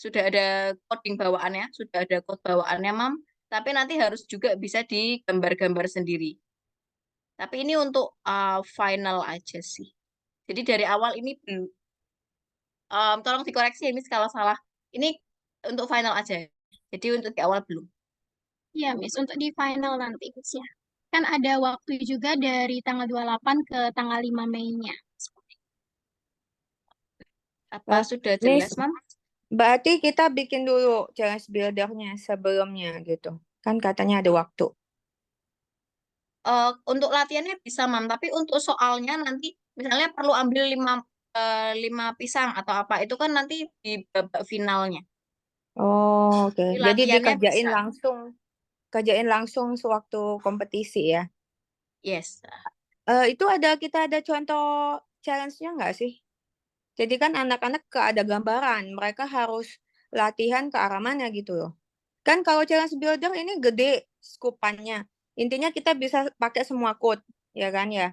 Sudah ada coding bawaannya, sudah ada code bawaannya, Mam. Tapi nanti harus juga bisa digambar-gambar sendiri. Tapi ini untuk final aja sih. Jadi dari awal ini belum. Tolong dikoreksi ya, Miss, kalau salah. Ini untuk final aja. Jadi untuk di awal belum. Iya, Miss, untuk di final nanti, Miss ya. Kan ada waktu juga dari tanggal 28 ke tanggal 5 Mei-nya. Apa sudah Miss, jelas, Mam? berarti kita bikin dulu challenge buildernya sebelumnya gitu. Kan katanya ada waktu. Untuk latihannya bisa, Mam. Tapi untuk soalnya nanti misalnya perlu ambil 5 pisang atau apa. Itu kan nanti di babak finalnya. Oh, oke. Jadi Jadi latihannya dikerjain bisa. langsung sewaktu kompetisi ya. Yes. Kita ada contoh challenge-nya nggak sih? Jadi kan anak-anak ada gambaran, mereka harus latihan ke arah mana gitu loh. Kan kalau challenge builder ini gede skupannya. Intinya kita bisa pakai semua code, ya kan ya.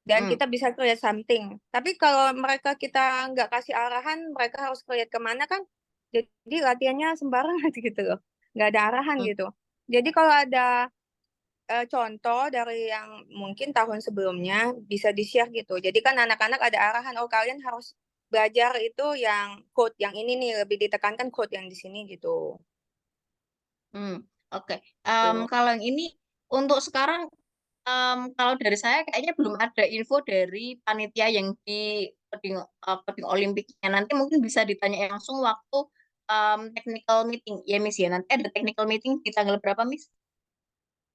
Dan kita bisa create something. Tapi kalau kita nggak kasih arahan, mereka harus create kemana kan? Jadi latihannya sembarangan gitu loh. Nggak ada arahan gitu. Jadi kalau ada contoh dari yang mungkin tahun sebelumnya bisa di-share gitu. Jadi kan anak-anak ada arahan, oh kalian harus belajar itu yang code yang ini nih, lebih ditekankan code yang di sini gitu. Oke. Kalau yang ini untuk sekarang kalau dari saya kayaknya belum ada info dari panitia yang di coding Olimpiknya. Nanti mungkin bisa ditanya langsung waktu technical meeting. Ya, Miss ya. Nanti ada technical meeting di tanggal berapa, Miss?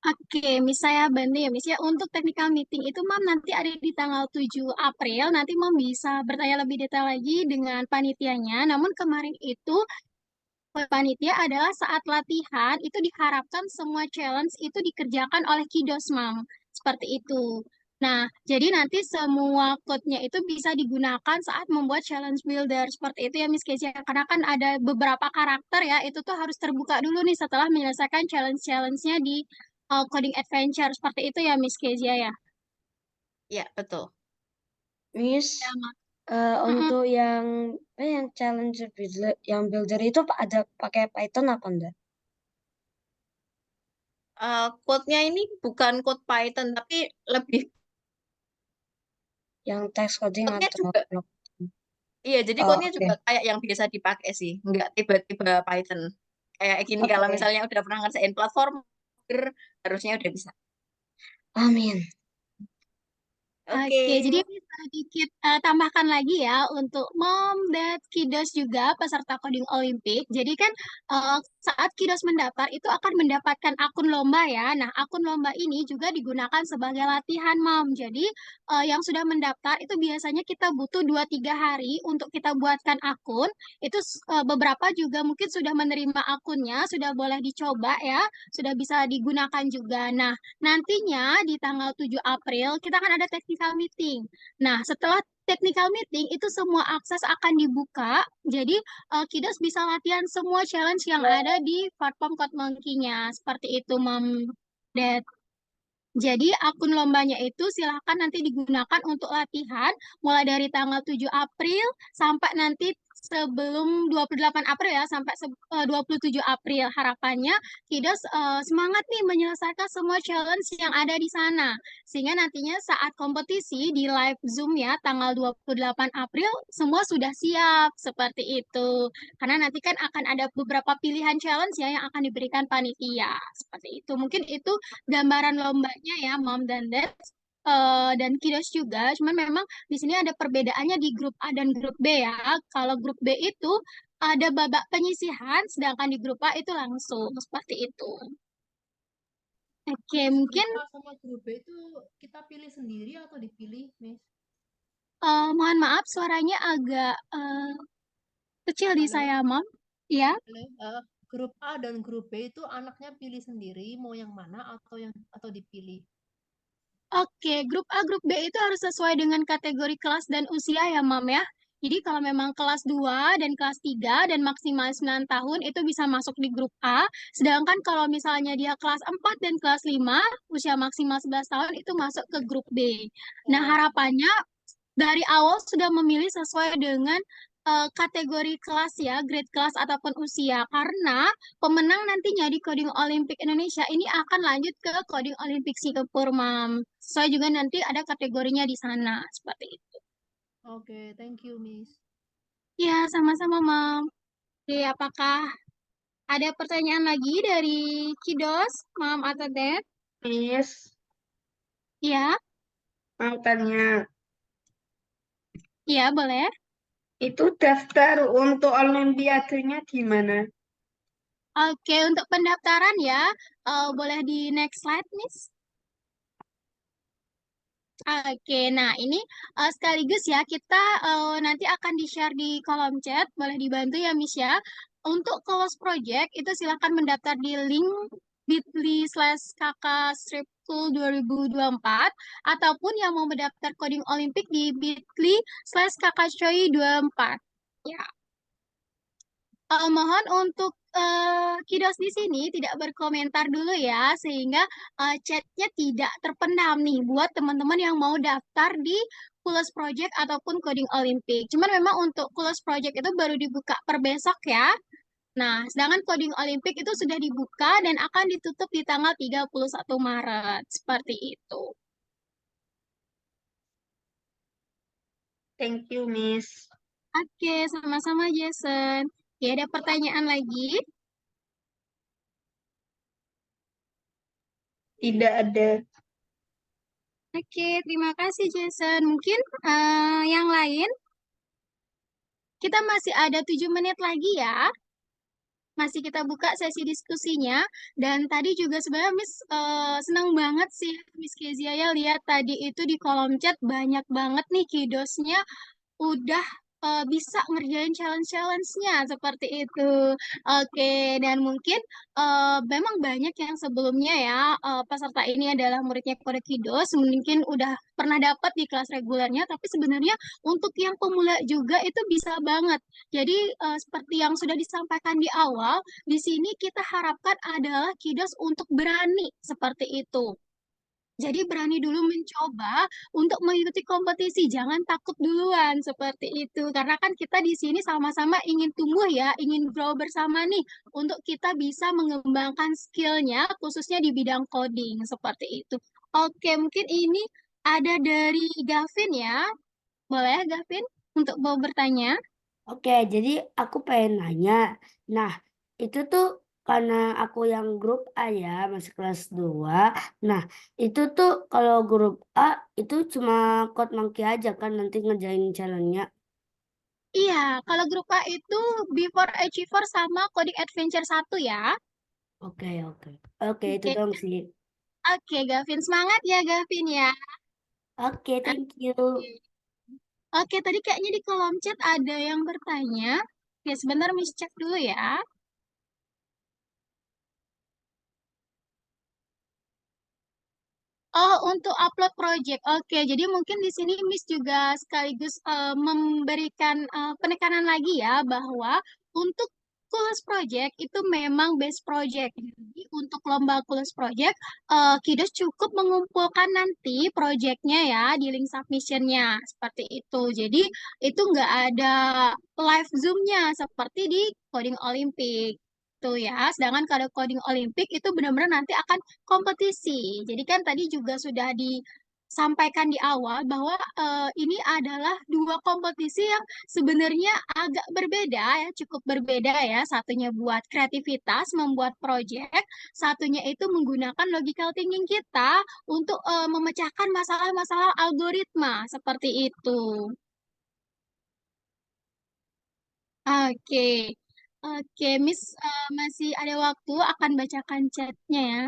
Oke, Miss, saya bantu ya, Miss ya. Untuk technical meeting itu, Mam, nanti ada di tanggal 7 April. Nanti Mam bisa bertanya lebih detail lagi dengan panitianya. Namun kemarin itu panitia adalah saat latihan itu diharapkan semua challenge itu dikerjakan oleh kiddos, Mam. Seperti itu. Nah, jadi nanti semua code-nya itu bisa digunakan saat membuat challenge builder. Seperti itu ya, Miss Kezia. Karena kan ada beberapa karakter ya, itu tuh harus terbuka dulu nih setelah menyelesaikan challenge-challenge-nya di coding adventure. Seperti itu ya, Miss Kezia ya. Ya, betul. Miss, Ya, Mak. untuk yang challenge builder itu ada pakai Python apa enggak? Code-nya ini bukan code Python, tapi lebih Yang text coding code-nya atau juga. block? Iya, jadi Oh, code-nya oke. juga kayak yang biasa dipakai sih, nggak tiba-tiba Python. Kayak gini, kalau Oke. misalnya udah pernah ngerjain platform, harusnya udah bisa. Amin. Oke, jadi bisa sedikit tambahkan lagi ya untuk mom, dad, kiddos juga peserta coding Olimpik. Jadi kan saat kiddos mendaftar itu akan mendapatkan akun lomba ya. Nah, akun lomba ini juga digunakan sebagai latihan, mom. Jadi yang sudah mendaftar itu biasanya kita butuh 2-3 hari untuk kita buatkan akun. Itu beberapa juga mungkin sudah menerima akunnya, sudah boleh dicoba ya, sudah bisa digunakan juga. Nah, nantinya di tanggal 7 April kita akan ada technical meeting. Nah, setelah technical meeting itu semua akses akan dibuka. Jadi kiddos bisa latihan semua challenge yang ada di platform Code Monkey-nya. Seperti itu, Mom, Dad. Jadi akun lombanya itu silahkan nanti digunakan untuk latihan mulai dari tanggal 7 April sampai nanti sebelum 28 April ya, sampai 27 April. Harapannya Kiddos semangat nih menyelesaikan semua challenge yang ada di sana. Sehingga nantinya saat kompetisi di live Zoom ya tanggal 28 April semua sudah siap seperti itu. Karena nanti kan akan ada beberapa pilihan challenge ya yang akan diberikan panitia. Seperti itu. Mungkin itu gambaran lombanya ya, Mom dan Dad. Dan Kiddos juga, cuman memang di sini ada perbedaannya di grup A dan grup B ya. Kalau grup B itu ada babak penyisihan, sedangkan di grup A itu langsung seperti itu. Oke, Miss, mungkin grup A sama grup B itu kita pilih sendiri atau dipilih, Miss? mohon maaf suaranya agak kecil di Halo, saya, Mom. Ya. halo. Grup A dan grup B itu anaknya pilih sendiri mau yang mana atau dipilih? Oke, grup A, grup B itu harus sesuai dengan kategori kelas dan usia ya, Mam ya. Jadi kalau memang kelas 2 dan kelas 3 dan maksimal 9 tahun itu bisa masuk di grup A. Sedangkan kalau misalnya dia kelas 4 dan kelas 5, usia maksimal 11 tahun itu masuk ke grup B. Nah, harapannya dari awal sudah memilih sesuai dengan kategori kelas ya, grade kelas ataupun usia. Karena pemenang nantinya di Coding Olimpik Indonesia ini akan lanjut ke Coding Olimpik Singapura, Mam. Sesuai juga nanti ada kategorinya di sana, seperti itu. Oke, thank you, Miss. Ya, sama-sama, Mam. Oke, apakah ada pertanyaan lagi dari Kidos, Mam atau Dad? Miss, Ya, mau tanya, ya boleh. itu daftar untuk olimpiadenya gimana? Oke, untuk pendaftaran ya, boleh di next slide, Miss. Oke, nah ini sekaligus ya kita nanti akan di-share di kolom chat, boleh dibantu ya Miss ya. Untuk close project itu silahkan mendaftar di link bit.ly/kakak-cool 2024 ataupun yang mau mendaftar coding olimpik di bit.ly/kakakcoy 24. Ya. Mohon untuk Kiddos di sini tidak berkomentar dulu ya, sehingga chatnya tidak terpendam nih buat teman-teman yang mau daftar di Kules Project ataupun Coding Olimpik. Cuman memang untuk Kules Project itu baru dibuka per besok ya. Nah, sedangkan Coding Olimpik itu sudah dibuka dan akan ditutup di tanggal 31 Maret. Seperti itu. Thank you, Miss. Oke, sama-sama Jason. Ya, ada pertanyaan lagi? Tidak ada. Oke, terima kasih Jason. Mungkin yang lain, kita masih ada 7 menit lagi ya. Masih kita buka sesi diskusinya. Dan tadi juga sebenarnya Miss senang banget sih Miss Kezia ya lihat tadi itu di kolom chat banyak banget nih kidosnya udah bisa ngerjain challenge-challenge-nya seperti itu. Oke, dan mungkin memang banyak yang sebelumnya ya peserta ini adalah muridnya Kode Kidos, mungkin udah pernah dapat di kelas regulernya, tapi sebenarnya untuk yang pemula juga itu bisa banget. Jadi seperti yang sudah disampaikan di awal, di sini kita harapkan adalah Kidos untuk berani seperti itu. Jadi berani dulu mencoba untuk mengikuti kompetisi, jangan takut duluan seperti itu. Karena kan kita di sini sama-sama ingin tumbuh ya, ingin grow bersama nih untuk kita bisa mengembangkan skillnya khususnya di bidang coding seperti itu. Oke, mungkin ini ada dari Gavin ya. Boleh Gavin untuk mau bertanya? Oke, jadi aku pengen nanya. Nah, itu tuh karena aku yang grup A ya, masih kelas 2. Nah, itu tuh kalau grup A itu cuma Code Monkey aja kan nanti ngerjain challenge-nya. Iya, kalau grup A itu Before Achiever sama Coding Adventure 1 ya. Oke, oke. Oke, itu Oke, dong sih. oke Gavin, semangat ya Gavin ya. Oke, thank you. Oke, tadi kayaknya di kolom chat ada yang bertanya. Ya, sebentar Miss cek dulu ya. Oh, untuk upload project. Oke, jadi mungkin di sini Miss juga sekaligus memberikan penekanan lagi ya bahwa untuk Kules Project itu memang best project. Jadi untuk lomba Kules Project, Kidus cukup mengumpulkan nanti projectnya ya di link submissionnya seperti itu. Jadi itu nggak ada live Zoom-nya seperti di Coding Olympic. Tuh ya, sedangkan kalau coding Olimpik itu benar-benar nanti akan kompetisi. Jadi kan tadi juga sudah disampaikan di awal bahwa ini adalah dua kompetisi yang sebenarnya agak berbeda ya, cukup berbeda ya. Satunya buat kreativitas, membuat proyek, satunya itu menggunakan logical thinking kita untuk memecahkan masalah-masalah algoritma seperti itu. Oke, oke, Miss masih ada waktu akan bacakan chatnya ya.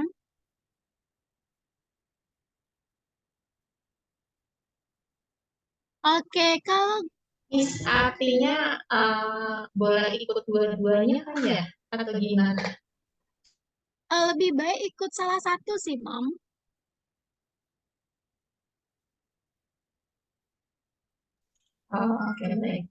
Oke, kalau Miss artinya boleh ikut dua-duanya kan ya? Atau gimana? lebih baik ikut salah satu sih, Mom. Oh, oke, baik.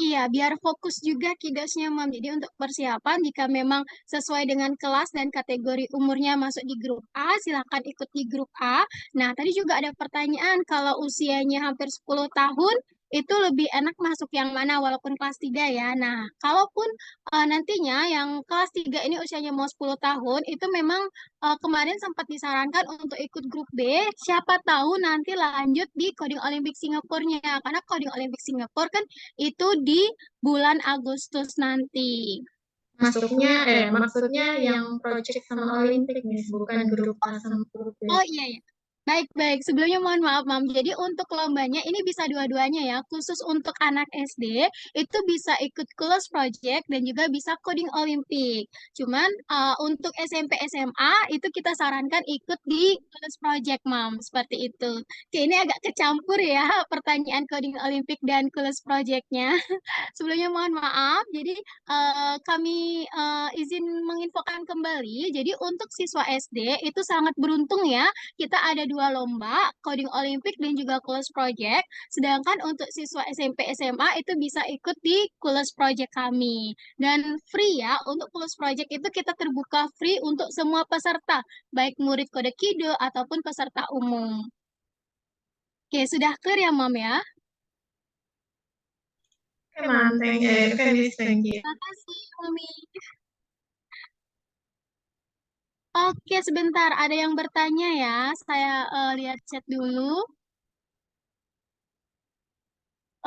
Iya, biar fokus juga kidosnya, Mam. Jadi untuk persiapan, jika memang sesuai dengan kelas dan kategori umurnya masuk di grup A, silakan ikut di grup A. Nah, tadi juga ada pertanyaan, kalau usianya hampir 10 tahun, itu lebih enak masuk yang mana walaupun kelas 3 ya. Nah, kalaupun nantinya yang kelas 3 ini usianya mau 10 tahun, itu memang kemarin sempat disarankan untuk ikut grup B, siapa tahu nanti lanjut di Coding Olympic Singapurnya. Karena Coding Olympic Singapura kan itu di bulan Agustus nanti. Maksudnya yang project sama Olimpik, Miss, bukan grup A sama grup B. Oh iya, iya. Baik-baik. Sebelumnya mohon maaf, Mam. Jadi untuk lombanya ini bisa dua-duanya ya. Khusus untuk anak SD, itu bisa ikut Kules Project dan juga bisa Coding Olimpik. Cuman untuk SMP SMA itu kita sarankan ikut di Kules Project, Mam. Seperti itu. Oke, ini agak kecampur ya pertanyaan Coding Olimpik dan Kules Project-nya. Sebelumnya mohon maaf. Jadi kami izin menginfokan kembali. Jadi untuk siswa SD itu sangat beruntung ya. Kita ada dua lomba, Coding Olimpik dan juga Kules Project. Sedangkan untuk siswa SMP SMA itu bisa ikut di Kules Project kami. Dan free ya, untuk Kules Project itu kita terbuka free untuk semua peserta, baik murid kode Kido ataupun peserta umum. Oke, sudah clear ya, Mam ya? Oke, Mam. Oke, Miss, thank you. Terima kasih, Mami. Oke, sebentar. Ada yang bertanya ya. Saya lihat chat dulu.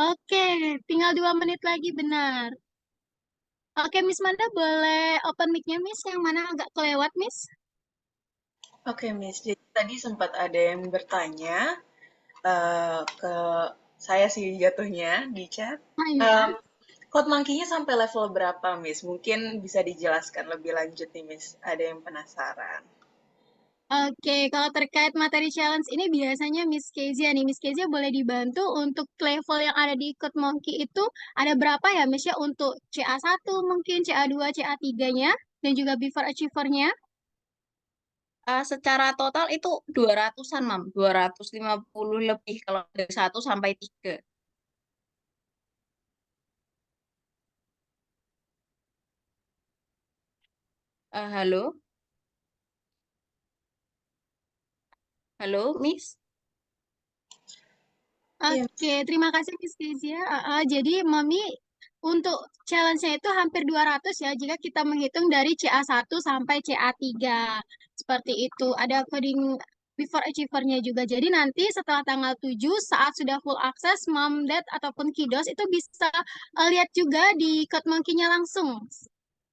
Oke, tinggal 2 menit lagi, benar. Oke, Miss Manda boleh open mic-nya, Miss? Yang mana agak kelewat, Miss? Oke, Miss. Jadi tadi sempat ada yang bertanya ke saya sih jatuhnya di chat. Oh iya. Code Monkey-nya sampai level berapa, Miss? Mungkin bisa dijelaskan lebih lanjut nih, Miss. Ada yang penasaran. Oke, kalau terkait materi challenge ini biasanya Miss Kezia nih. Miss Kezia boleh dibantu untuk level yang ada di Code Monkey itu ada berapa ya, Miss ya? Untuk CA1 mungkin, CA2, CA3-nya, dan juga Before Achiever-nya. Secara total itu 200-an, Mam. 250 lebih kalau dari 1 sampai 3. Halo? Halo, Miss? Oke, terima kasih Miss Kezia. Jadi Mami untuk challenge-nya itu hampir 200 ya jika kita menghitung dari CA1 sampai CA3. Seperti itu. Ada coding before achiever-nya juga. Jadi nanti setelah tanggal 7 saat sudah full access Mom, Dad ataupun Kiddos itu bisa lihat juga di Code Monkey-nya langsung.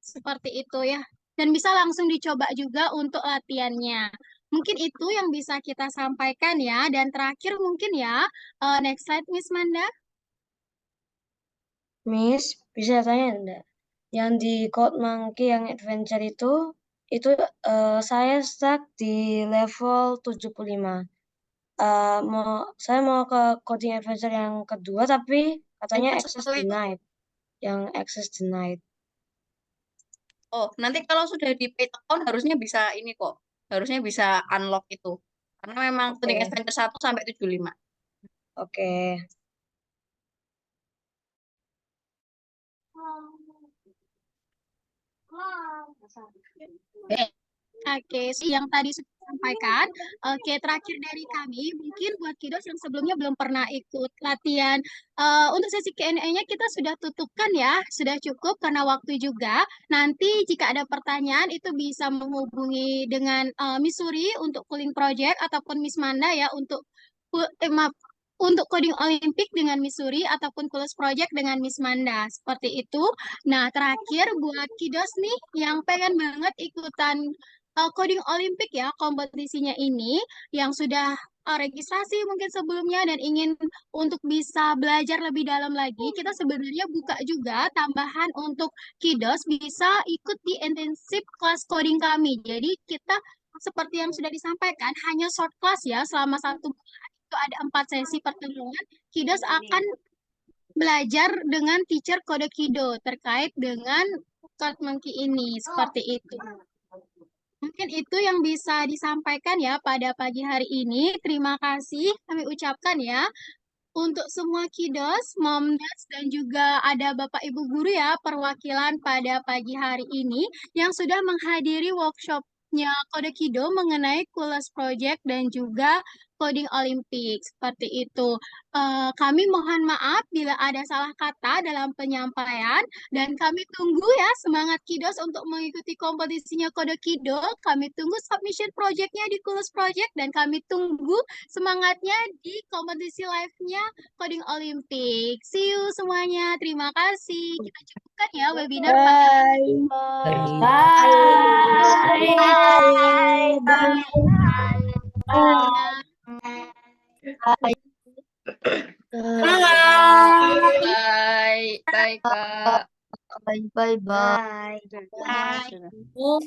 Seperti itu ya. Dan bisa langsung dicoba juga untuk latihannya. Mungkin itu yang bisa kita sampaikan ya. Dan terakhir mungkin ya, next slide Miss Manda. Miss, bisa tanya enggak? Yang di Code Monkey yang adventure itu saya stuck di level 75. Saya mau ke coding adventure yang kedua tapi katanya access denied. Yang access denied. Oh, nanti kalau sudah di paid account harusnya bisa ini kok. Harusnya bisa unlock itu. Karena memang coding Oke. adventure 1 sampai 75. Oke. Oke, yang tadi sudah disampaikan. Oke, terakhir dari kami, mungkin buat kiddos yang sebelumnya belum pernah ikut latihan, untuk sesi Q&A-nya kita sudah tutupkan ya, sudah cukup karena waktu juga. Nanti jika ada pertanyaan itu bisa menghubungi dengan Miss Suri untuk cooling project ataupun Miss Manda ya maaf, untuk coding Olimpik dengan Miss Suri ataupun Kulus Project dengan Miss Manda. Seperti itu. Nah, terakhir buat kiddos nih yang pengen banget ikutan coding Olimpik ya kompetisinya ini yang sudah registrasi mungkin sebelumnya dan ingin untuk bisa belajar lebih dalam lagi, kita sebenarnya buka juga tambahan untuk kiddos bisa ikut di intensif kelas coding kami. Jadi kita seperti yang sudah disampaikan hanya short class ya selama 1 bulan itu ada 4 sesi pertemuan. Kiddos akan belajar dengan teacher kode Kido terkait dengan Code Monkey ini seperti itu. Mungkin itu yang bisa disampaikan ya pada pagi hari ini. Terima kasih kami ucapkan ya untuk semua kiddos, momdas, dan juga ada Bapak Ibu Guru ya perwakilan pada pagi hari ini yang sudah menghadiri workshopnya Kode Kido mengenai Kules Project dan juga Coding Olimpik. Seperti itu. Kami mohon maaf bila ada salah kata dalam penyampaian dan kami tunggu ya semangat kiddos untuk mengikuti kompetisinya Kode Kido. Kami tunggu submission project-nya di Kules Project dan kami tunggu semangatnya di kompetisi live-nya Coding Olimpik. See you semuanya. Terima kasih. Kita cukupkan ya webinar pada hari ini. Bye. Bye. Bye, bye Kak. Bye bye bye. Bye.